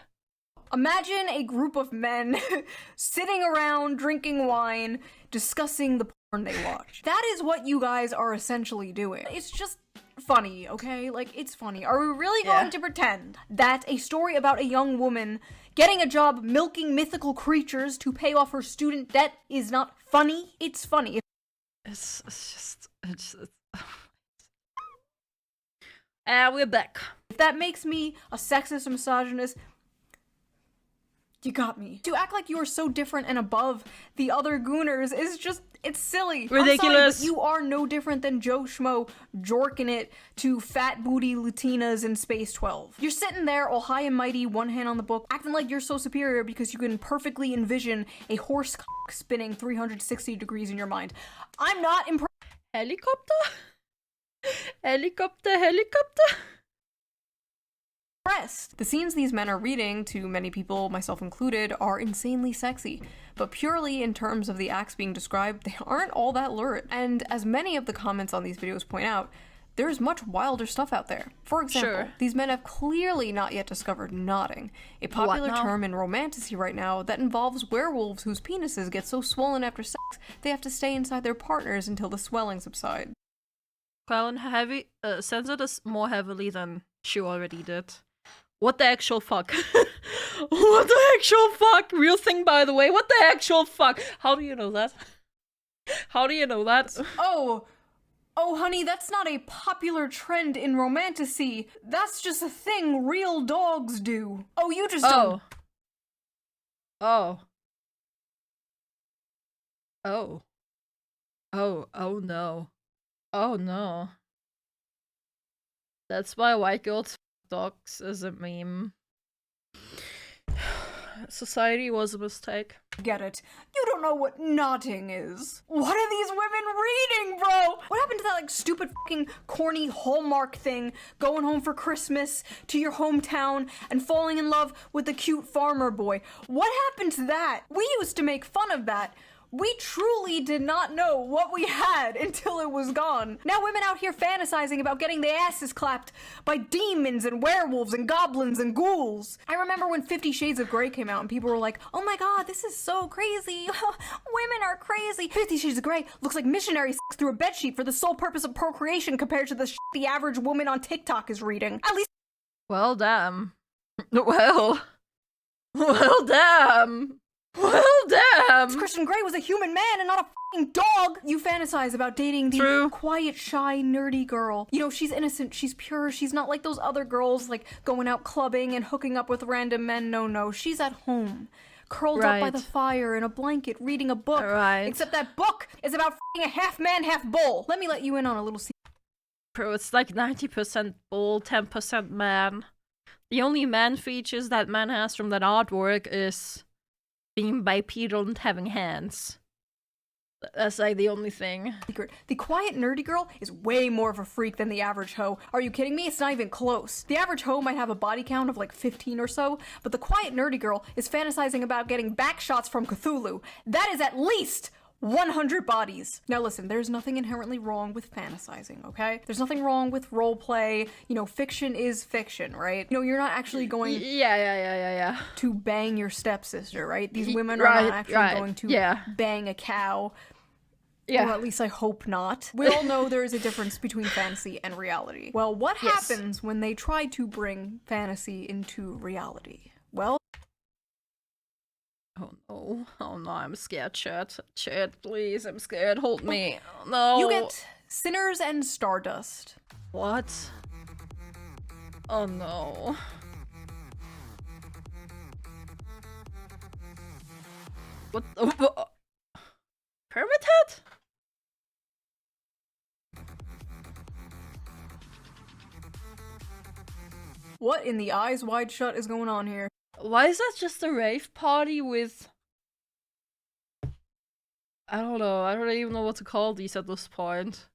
Imagine a group of men sitting around drinking wine, discussing the porn they watch. That is what you guys are essentially doing. It's just funny, okay? Like, it's funny. Are we really going to pretend that a story about a young woman getting a job milking mythical creatures to pay off her student debt is not funny? It's funny. It's just... we're back. If that makes me a sexist or misogynist, you got me. To act like you are so different and above the other Gooners is just, it's silly. Ridiculous. I'm sorry, but you are no different than Joe Schmo jorking it to fat booty Latinas in Space 12. You're sitting there all high and mighty, one hand on the book, acting like you're so superior because you can perfectly envision a horse cock spinning 360 degrees in your mind. I'm not impressed. Helicopter? Helicopter? The scenes these men are reading, to many people, myself included, are insanely sexy. But purely in terms of the acts being described, they aren't all that lurid. And as many of the comments on these videos point out, there's much wilder stuff out there. For example, these men have clearly not yet discovered nodding, a popular term in romantasy right now that involves werewolves whose penises get so swollen after sex they have to stay inside their partners until the swelling subsides. KoAlan censored us more heavily than she already did. What the actual fuck? What the actual fuck? Real thing, by the way. What the actual fuck? How do you know that? How do you know that? Oh, honey, that's not a popular trend in romantasy. That's just a thing real dogs do. Oh, you just don't. Oh. Oh. Oh no. Oh no. That's why white girls f dogs is a meme. Society was a mistake. Get it. You don't know what nodding is. What are these women reading, bro? What happened to that, like, stupid fucking corny Hallmark thing? Going home for Christmas to your hometown and falling in love with the cute farmer boy. What happened to that? We used to make fun of that. We truly did not know what we had until it was gone. Now women out here fantasizing about getting their asses clapped by demons and werewolves and goblins and ghouls. I remember when 50 Shades of Grey came out and people were like, oh my god, this is so crazy. Women are crazy. 50 Shades of Grey looks like missionary sex through a bedsheet for the sole purpose of procreation compared to the shit the average woman on TikTok is reading. At least— Well, damn. Well, damn. Well, damn! Christian Grey was a human man and not a fucking dog! You fantasize about dating the quiet, shy, nerdy girl. You know, she's innocent, she's pure, she's not like those other girls, like, going out clubbing and hooking up with random men. No, she's at home. Curled up by the fire in a blanket, reading a book. Except that book is about f***ing a half man, half bull. Let me let you in on a little secret. Bro, it's like 90% bull, 10% man. The only man features that man has from that artwork is being bipedal and having hands. That's like the only thing. The quiet nerdy girl is way more of a freak than the average hoe. Are you kidding me? It's not even close. The average hoe might have a body count of like 15 or so, but the quiet nerdy girl is fantasizing about getting back shots from Cthulhu. That is at least 100 bodies. Now listen, there's nothing inherently wrong with fantasizing, okay? There's nothing wrong with roleplay. You know, fiction is fiction, right? You know, you're not actually going to bang your stepsister, right? These women are not actually going to bang a cow. Or at least I hope not. We all know there is a difference between fantasy and reality. Well, what happens when they try to bring fantasy into reality? Well— Oh no, I'm scared, chat. Chat, please, I'm scared, hold me. Oh, no. You get Sinners and Stardust. What? Oh no. What the— Pyramid Head? What in the eyes wide shut is going on here? Why is that just a rave party with— I don't know, I don't even know what to call these at this point.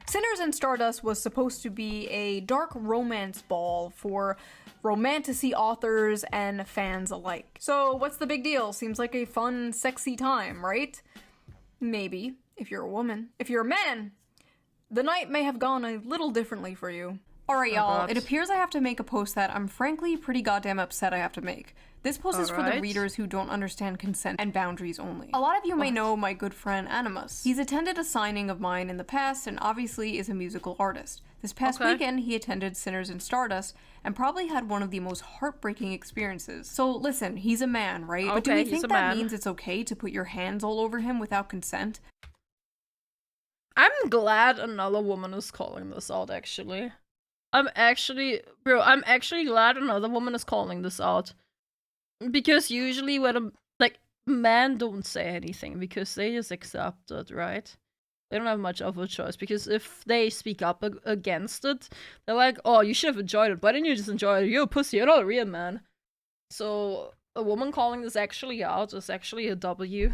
Sinners and Stardust was supposed to be a dark romance ball for romantasy authors and fans alike. So what's the big deal? Seems like a fun, sexy time, right? Maybe, if you're a woman. If you're a man, the night may have gone a little differently for you. Alright, y'all, it appears I have to make a post that I'm frankly pretty goddamn upset I have to make. This post is for the readers who don't understand consent and boundaries only. A lot of you may know my good friend Animus. He's attended a signing of mine in the past and obviously is a musical artist. This past weekend, he attended Sinners and Stardust and probably had one of the most heartbreaking experiences. So listen, he's a man, right? But do we think that means it's okay to put your hands all over him without consent? I'm glad another woman is calling this out, actually. I'm actually glad another woman is calling this out. Because usually when men don't say anything because they just accept it, right? They don't have much of a choice, because if they speak up against it, they're like, oh, you should have enjoyed it. Why didn't you just enjoy it? You're a pussy, you're not a real man. So a woman calling this actually out is actually a W.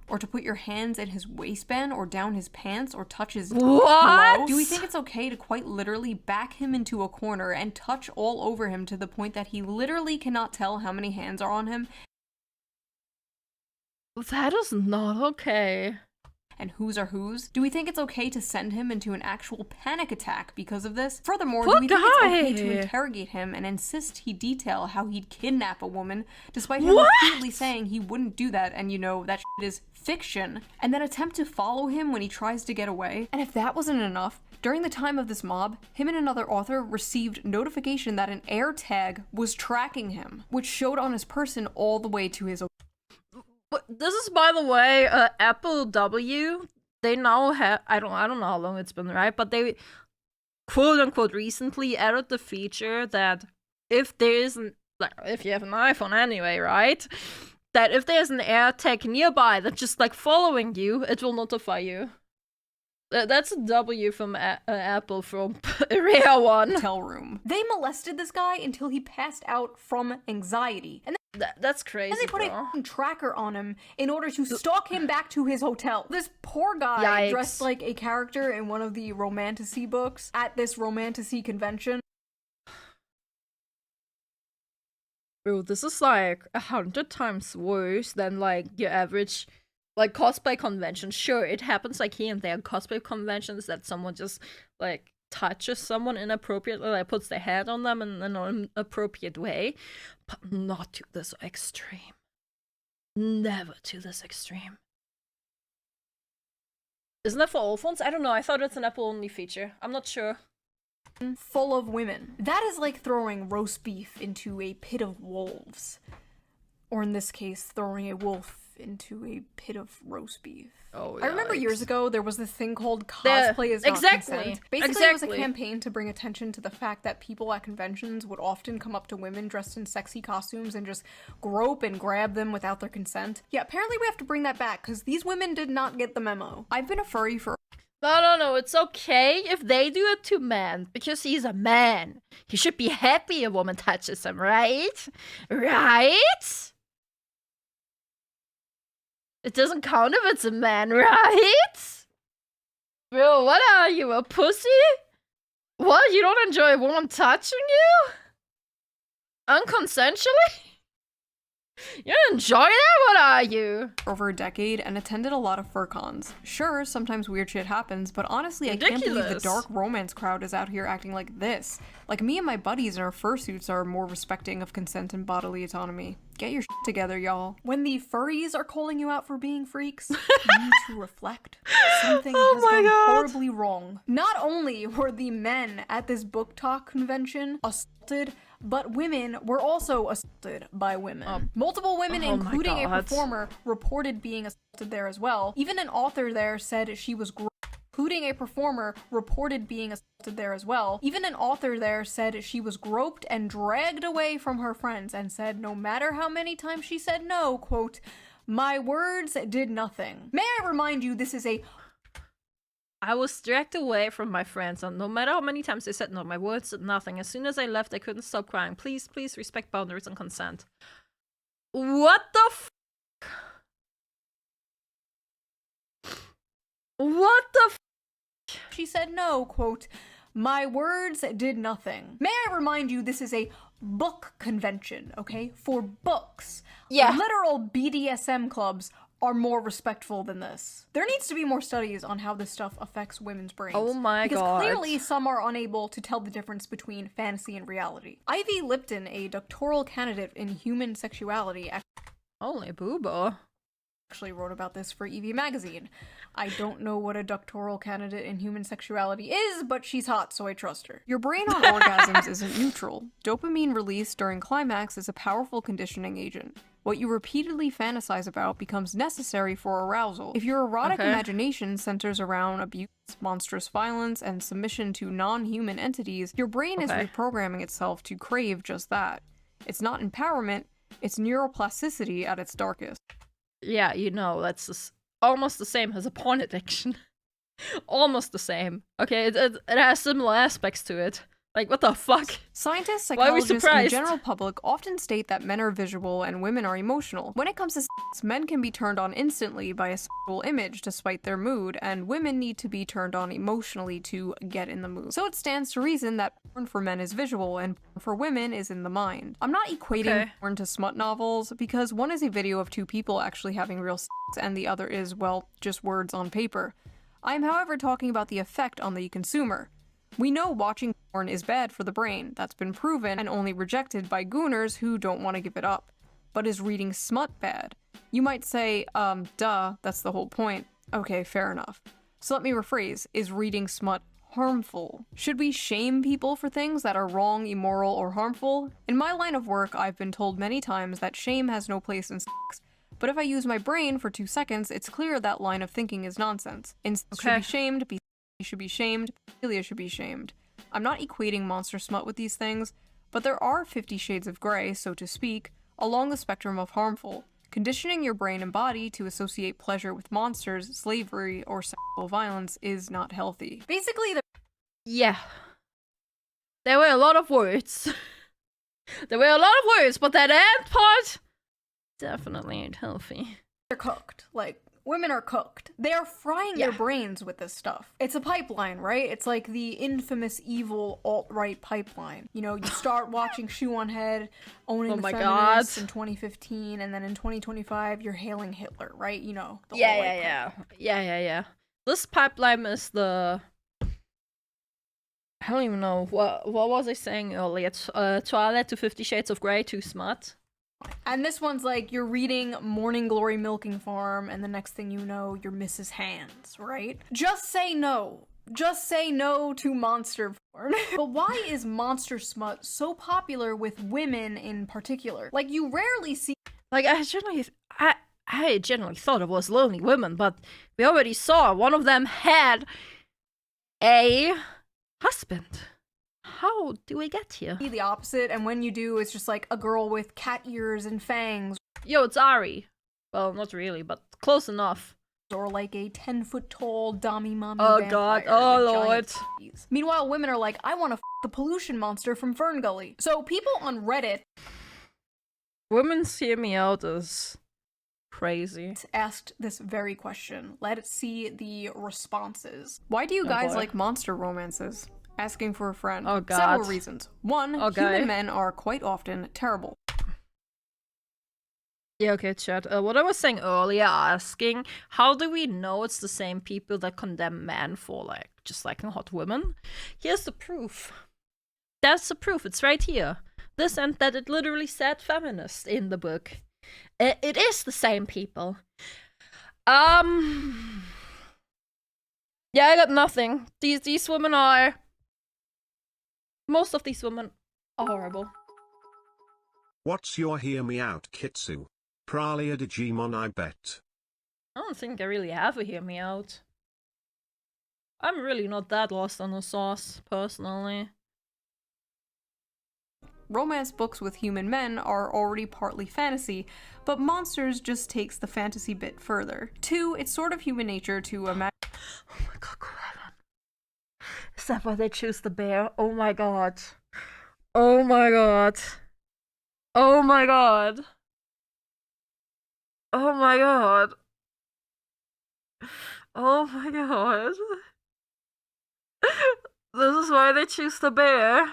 Or to put your hands in his waistband or down his pants or touch his What? Do we think it's okay to quite literally back him into a corner and touch all over him to the point that he literally cannot tell how many hands are on him? That is not okay. And whose are whose? Do we think it's okay to send him into an actual panic attack because of this? Furthermore, do we think it's okay to interrogate him and insist he detail how he'd kidnap a woman, despite him repeatedly saying he wouldn't do that and, you know, that shit is fiction, and then attempt to follow him when he tries to get away? And if that wasn't enough, During the time of this mob, him and another author received notification that an air tag was tracking him, which showed on his person all the way to his... This is, by the way, Apple W. They now have, I don't know how long it's been, right? But they, quote unquote, recently added the feature that if there isn't, like, if you have an iPhone anyway, right? That if there's an AirTag nearby that's just like following you, it will notify you. That's a W from Apple from a rare one. Hotel room. They molested this guy until he passed out from anxiety. And that's crazy, and they put bro. a tracker on him in order to stalk him back to his hotel. This poor guy dressed like a character in one of the romantasy books at this romantasy convention. Bro, this is like 100 times worse than like your average like cosplay convention. Sure, it happens like here and there cosplay conventions that someone just like touches someone inappropriately, like puts their head on them in an inappropriate way, but not to this extreme. Never to this extreme. Isn't that for all phones? I don't know. I thought it's an Apple only feature. I'm not sure. Full of women. That is like throwing roast beef into a pit of wolves. Or in this case, throwing a wolf into a pit of roast beef. Oh, I remember years ago there was this thing called cosplay is not consent. Basically, it was a campaign to bring attention to the fact that people at conventions would often come up to women dressed in sexy costumes and just grope and grab them without their consent. Yeah, apparently we have to bring that back because these women did not get the memo. I've been a furry for... No, it's okay if they do it to men, because he's a man. He should be happy a woman touches him, right? Right? It doesn't count if it's a man, right? Bro, what are you, a pussy? What, you don't enjoy a woman touching you? Unconsensually? You don't enjoy that? What are you? Over a decade and attended a lot of fur cons. Sure, sometimes weird shit happens, but honestly, I can't believe the dark romance crowd is out here acting like this. Like, me and my buddies in our fursuits are more respecting of consent and bodily autonomy. Get your shit together, y'all. When the furries are calling you out for being freaks, you need to reflect. Something has gone horribly wrong. Not only were the men at this book talk convention assaulted, but women were also assaulted by women. Multiple women, including a performer, reported being assaulted there as well. Even an author there said she was including a performer reported being assaulted there as well. Even an author there said she was groped and dragged away from her friends and said no matter how many times she said no, quote, "My words did nothing." May I remind you, this is a... I was dragged away from my friends, and no matter how many times they said no, my words did nothing. As soon as I left, I couldn't stop crying. Please, please respect boundaries and consent. What the f***? What the f***? She said no, quote, "My words did nothing." May I remind you, this is a book convention, okay? For books. Yeah. Literal BDSM clubs are more respectful than this. There needs to be more studies on how this stuff affects women's brains. Oh my god. Because clearly some are unable to tell the difference between fantasy and reality. Ivy Lipton, a doctoral candidate in human sexuality, holy booba, actually wrote about this for EV magazine. I don't know what a doctoral candidate in human sexuality is, but she's hot, so I trust her. Your brain on orgasms isn't neutral. Dopamine release during climax is a powerful conditioning agent. What you repeatedly fantasize about becomes necessary for arousal. If your erotic imagination centers around abuse, monstrous violence, and submission to non-human entities, your brain is reprogramming itself to crave just that. It's not empowerment, it's neuroplasticity at its darkest. Yeah, you know, that's almost the same as a porn addiction. Almost the same. Okay, it has similar aspects to it. Like, what the fuck? Scientists, psychologists, and the general public often state that men are visual and women are emotional. When it comes to sex, men can be turned on instantly by a sexual image despite their mood, and women need to be turned on emotionally to get in the mood. So it stands to reason that porn for men is visual and porn for women is in the mind. I'm not equating porn to smut novels, because one is a video of two people actually having real sex, and the other is, well, just words on paper. I am, however, talking about the effect on the consumer. We know watching porn is bad for the brain. That's been proven and only rejected by Gooners who don't want to give it up. But is reading smut bad? You might say, duh, that's the whole point. Okay, fair enough. So let me rephrase. Is reading smut harmful. Should we shame people for things that are wrong, immoral, or harmful? In my line of work, I've been told many times that shame has no place in sex. But if I use my brain for 2 seconds, it's clear that line of thinking is nonsense. Should be shamed, should be shamed, Celia should be shamed. I'm not equating monster smut with these things, but there are 50 shades of gray, so to speak, along the spectrum of harmful. Conditioning your brain and body to associate pleasure with monsters, slavery, or sexual violence is not healthy. Basically, yeah. There were a lot of words. There were a lot of words, but that end part definitely ain't healthy. They're cooked. Like, women are cooked. They are frying their brains with this stuff. It's a pipeline, right? It's like the infamous evil alt-right pipeline. You know, you start watching Shoe0nHead, owning the feminists in 2015, and then in 2025, you're hailing Hitler, right? You know, the whole Yeah. This pipeline is the... I don't even know. What was I saying earlier? Twilight to 50 Shades of Grey, too smart. And this one's like, you're reading Morning Glory Milking Farm, and the next thing you know, you're Mrs. Hands, right? Just say no. Just say no to monster porn. But why is monster smut so popular with women in particular? Like, you rarely see... Like, I generally thought it was lonely women, but we already saw one of them had a husband. How do we get here? The opposite, and when you do, it's just like a girl with cat ears and fangs. Yo, it's Ari. Well, not really, but close enough. Or like a 10-foot-tall dummy mommy vampire. God, oh lord. Meanwhile, women are like, I want to f the pollution monster from Fern Gully. So people on Reddit... Women's hear me out is crazy. Asked this very question. Let's see the responses. Why do you guys like monster romances? Asking for a friend. Oh god. Several reasons. One, human men are quite often terrible. Yeah, okay, chat. What I was saying earlier, asking, how do we know it's the same people that condemn men for, like, just liking hot women? Here's the proof. That's the proof. It's right here. This and that, it literally said feminist in the book. It is the same people. Yeah, I got nothing. These women are... Most of these women are horrible. What's your hear me out, Kitsu? Probably a Digimon, I bet. I don't think I really have a hear me out. I'm really not that lost on the sauce, personally. Romance books with human men are already partly fantasy, but monsters just takes the fantasy bit further. 2, it's sort of human nature to imagine... Oh my god, KoAlan. Is that why they choose the bear? Oh my god. Oh my god. Oh my god. Oh my god. Oh my god. This is why they choose the bear.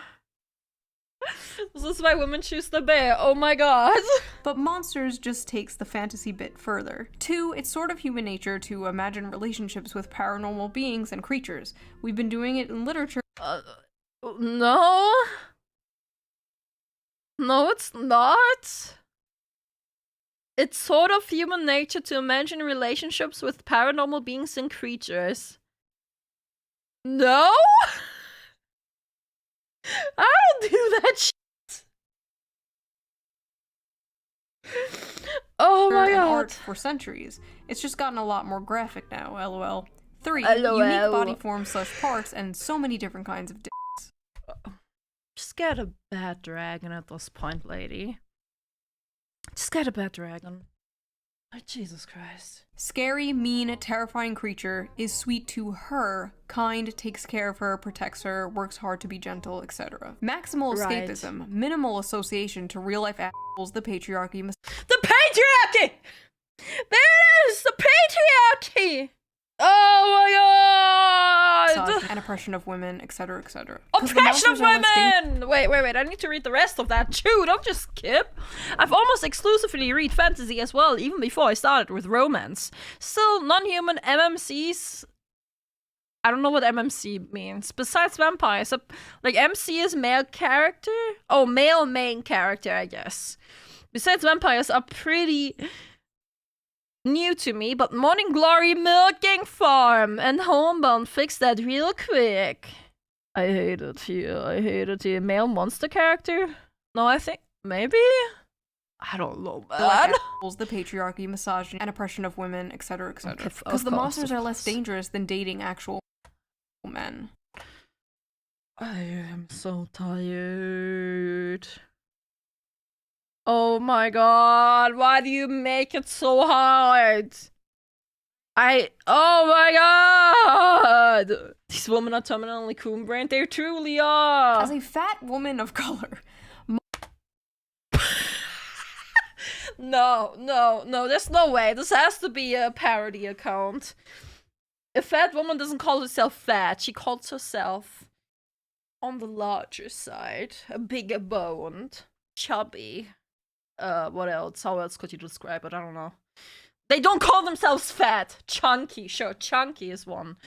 This is why women choose the bear. Oh my god. But monsters just takes the fantasy bit further. 2, it's sort of human nature to imagine relationships with paranormal beings and creatures. We've been doing it in literature. No. No, it's not. It's sort of human nature to imagine relationships with paranormal beings and creatures. No? I don't do that shit. Oh my god. Art for centuries. It's just gotten a lot more graphic now, lol. 3, unique body forms / parts and so many different kinds of dicks. Just get a bad dragon at this point, lady. Just get a bad dragon. Oh, Jesus Christ. Scary, mean, terrifying creature is sweet to her, kind, takes care of her, protects her, works hard to be gentle, etc. Maximal escapism, minimal association to real-life assholes, the patriarchy. The patriarchy! There it is! The patriarchy! Oh my god! And oppression of women, etc, etc. Oppression of women! Wait, I need to read the rest of that. Chew, don't just skip. I've almost exclusively read fantasy as well, even before I started with romance. Still, non-human MMCs... I don't know what MMC means. Besides vampires, like MC is male character? Oh, male main character, I guess. Besides vampires are pretty new to me, but Morning Glory Milking Farm and Homebound fixed that real quick. I hate it here. I hate it here. Male monster character? No, I think maybe? I don't know, man. The patriarchy, misogyny, and oppression of women, etc., etc. Because the monsters are less dangerous than dating actual men. I am so tired. Oh my god, why do you make it so hard? Oh my god! These women are terminally coon-brained, they truly are! As a fat woman of color. No, there's no way. This has to be a parody account. A fat woman doesn't call herself fat, she calls herself on the larger side. A bigger boned. Chubby. What else? How else could you describe it? I don't know. They don't call themselves fat. Chunky. Sure, chunky is one.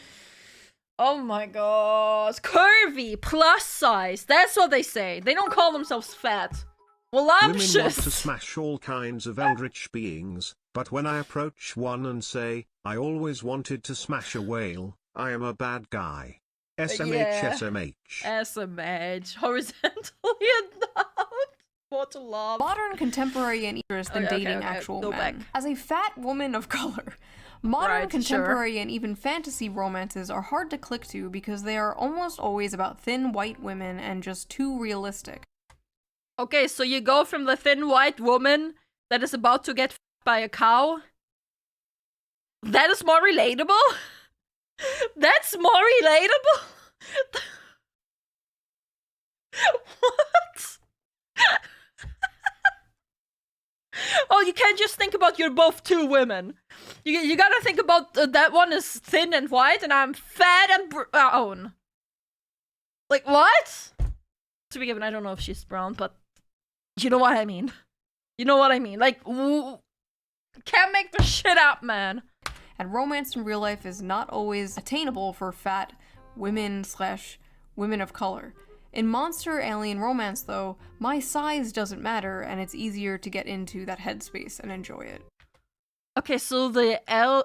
Oh my god. Curvy. Plus size. That's what they say. They don't call themselves fat. Voluptuous. Women want to smash all kinds of eldritch beings, but when I approach one and say, I always wanted to smash a whale, I am a bad guy. SMH, SMH. SMH. Horizontally endowed. What to love. Modern contemporary and interest than dating actual men. As a fat woman of color, modern contemporary and even fantasy romances are hard to click to because they are almost always about thin white women and just too realistic. Okay, so you go from the thin white woman that is about to get f***ed by a cow? That is more relatable? That's more relatable? What? Oh, you can't just think about you're both two women. You gotta think about that one is thin and white and I'm fat and brown. Like, what? To be given, I don't know if she's brown, but you know what I mean. You know what I mean. Like, can't make the shit up, man. And romance in real life is not always attainable for fat women/women of color. In monster alien romance, though, my size doesn't matter, and it's easier to get into that headspace and enjoy it. Okay, so the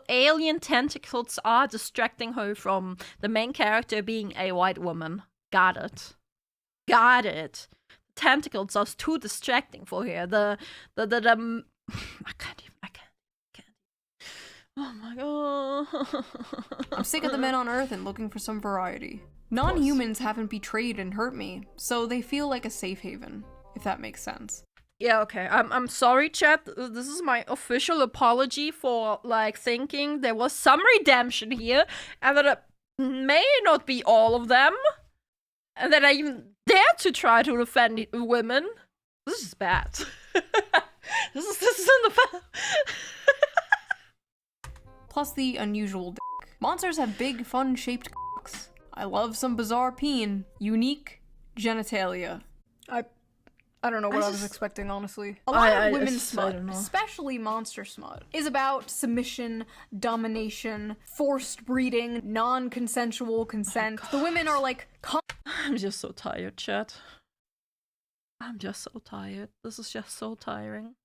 alien tentacles are distracting her from the main character being a white woman. Got it. Got it. Tentacles are too distracting for her. I can't. Oh my god. I'm sick of the men on Earth and looking for some variety. Non-humans haven't betrayed and hurt me, so they feel like a safe haven, if that makes sense. Yeah, okay. I'm sorry, chat. This is my official apology for, like, thinking there was some redemption here, and that it may not be all of them, and that I even dared to try to defend women. This is bad. This is in the Plus the unusual dick. Monsters have big, fun-shaped cocks. I love some bizarre peen. Unique genitalia. I don't know what I was expecting, honestly. A lot of women's smut, especially monster smut, is about submission, domination, forced breeding, non-consensual consent. The women are like... I'm just so tired, chat. I'm just so tired. This is just so tiring.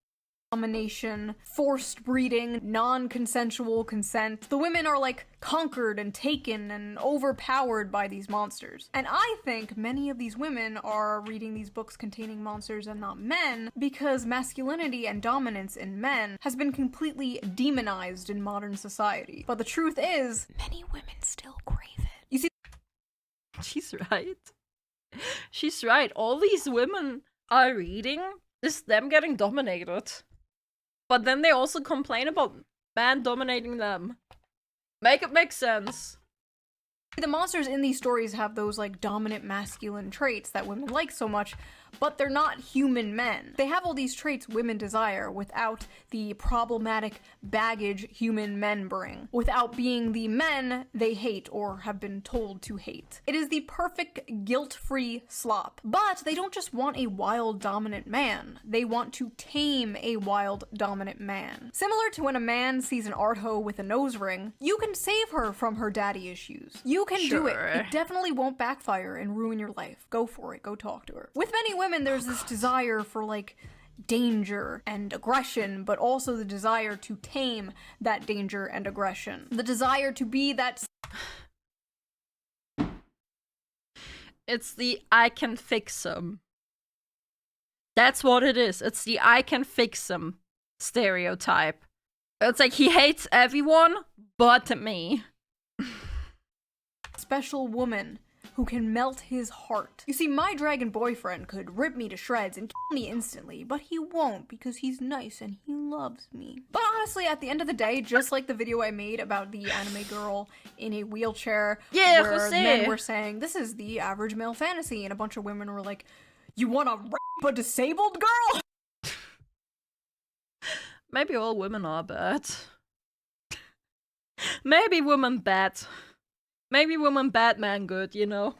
Domination, forced breeding, non-consensual consent. The women are like conquered and taken and overpowered by these monsters. And I think many of these women are reading these books containing monsters and not men because masculinity and dominance in men has been completely demonized in modern society. But the truth is, many women still crave it. You see, she's right. She's right. All these women are reading is them getting dominated. But then they also complain about man dominating them. Make it make sense. The monsters in these stories have those like dominant masculine traits that women like so much, but they're not human men. They have all these traits women desire without the problematic baggage human men bring, without being the men they hate or have been told to hate. It is the perfect guilt-free slop. But they don't just want a wild dominant man, they want to tame a wild dominant man. Similar to when a man sees an art hoe with a nose ring, you can save her from her daddy issues. You can do it. It definitely won't backfire and ruin your life. Go for it. Go talk to her. With many women, there's this desire for, like, danger and aggression, but also the desire to tame that danger and aggression. The desire to be that... It's the I can fix him. That's what it is. It's the I can fix him stereotype. It's like he hates everyone but me. Special woman who can melt his heart. You see, my dragon boyfriend could rip me to shreds and kill me instantly, but he won't because he's nice and he loves me. But honestly, at the end of the day, just like the video I made about the anime girl in a wheelchair, where men were saying, this is the average male fantasy, and a bunch of women were like, you wanna rape a disabled girl? Maybe all women are bad. Maybe women bad. Maybe women bad, man good, you know?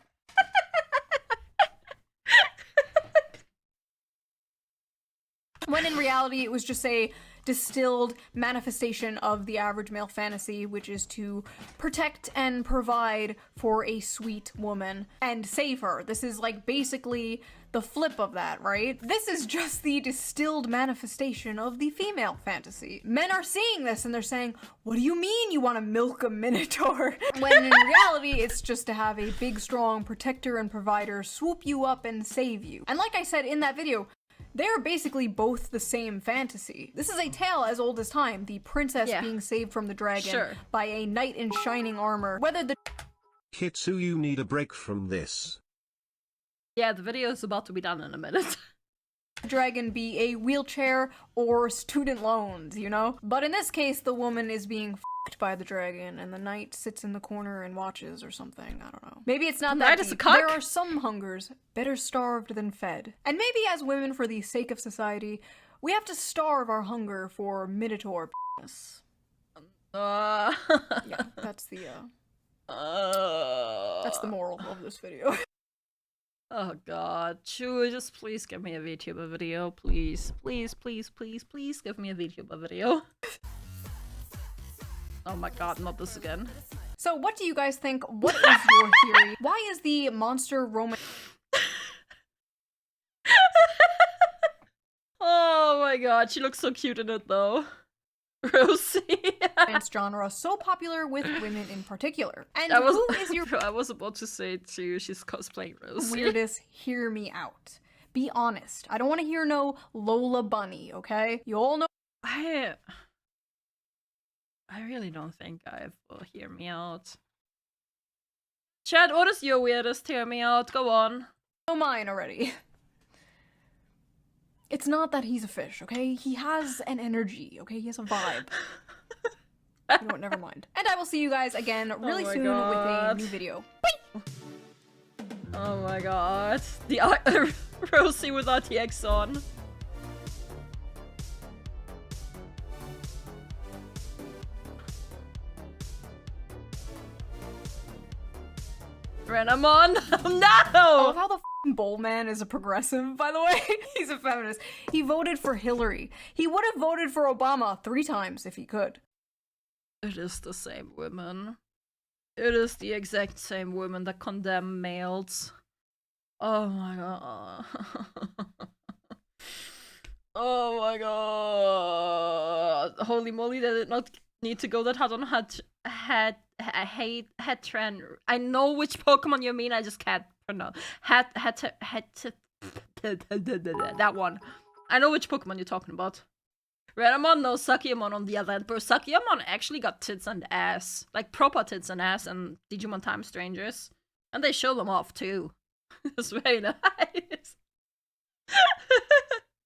When in reality, it was just a distilled manifestation of the average male fantasy, which is to protect and provide for a sweet woman and save her. This is like basically the flip of that, right? This is just the distilled manifestation of the female fantasy. Men are seeing this and they're saying, what do you mean you want to milk a minotaur? When in reality, it's just to have a big, strong protector and provider swoop you up and save you. And like I said in that video, they're basically both the same fantasy. This is a tale as old as time, the princess being saved from the dragon by a knight in shining armor. Whether the Kitsu, you need a break from this. Yeah, the video is about to be done in a minute. dragon be a wheelchair or student loans, you know? But in this case, the woman is being f***ed by the dragon and the knight sits in the corner and watches or something. I don't know. Maybe it's not that deep. There are some hungers better starved than fed. And maybe as women, for the sake of society, we have to starve our hunger for minotaur p***ness. Yeah, that's the moral of this video. Oh god, Chew, just please give me a VTuber video, please. Please, please, please, please give me a VTuber video. Oh my god, not this again. So what do you guys think? What is your theory? Why is the monster romance... Oh my god, she looks so cute in it though. Rosie. genre so popular with women in particular? And who is your... I was about to say too, she's cosplaying Rosie. Weirdest, hear me out. Be honest. I don't want to hear no Lola Bunny, okay? You all know... I really don't think I will hear me out. Chad, what is your weirdest hear me out? Go on. Know mine already. It's not that he's a fish, okay? He has an energy, okay? He has a vibe. You know what, never mind. And I will see you guys again really soon with a new video. Bye! Oh my god. The Rosie with RTX on. Renamon! No! I love how the Bowl Man is a progressive, by the way. He's a feminist. He voted for Hillary. He would have voted for Obama 3 times if he could. It is the same women. It is the exact same women that condemn males. Oh my god. Oh my god. Holy moly, they did not need to go that hard on head trend. I know which Pokemon you mean, I just can't pronounce. That one. I know which Pokemon you're talking about. Renamon, no, Sakiyamon on the other hand. Bro, Sakiyamon actually got tits and ass. Like, proper tits and ass in Digimon Time Strangers. And they show them off, too. It's very nice.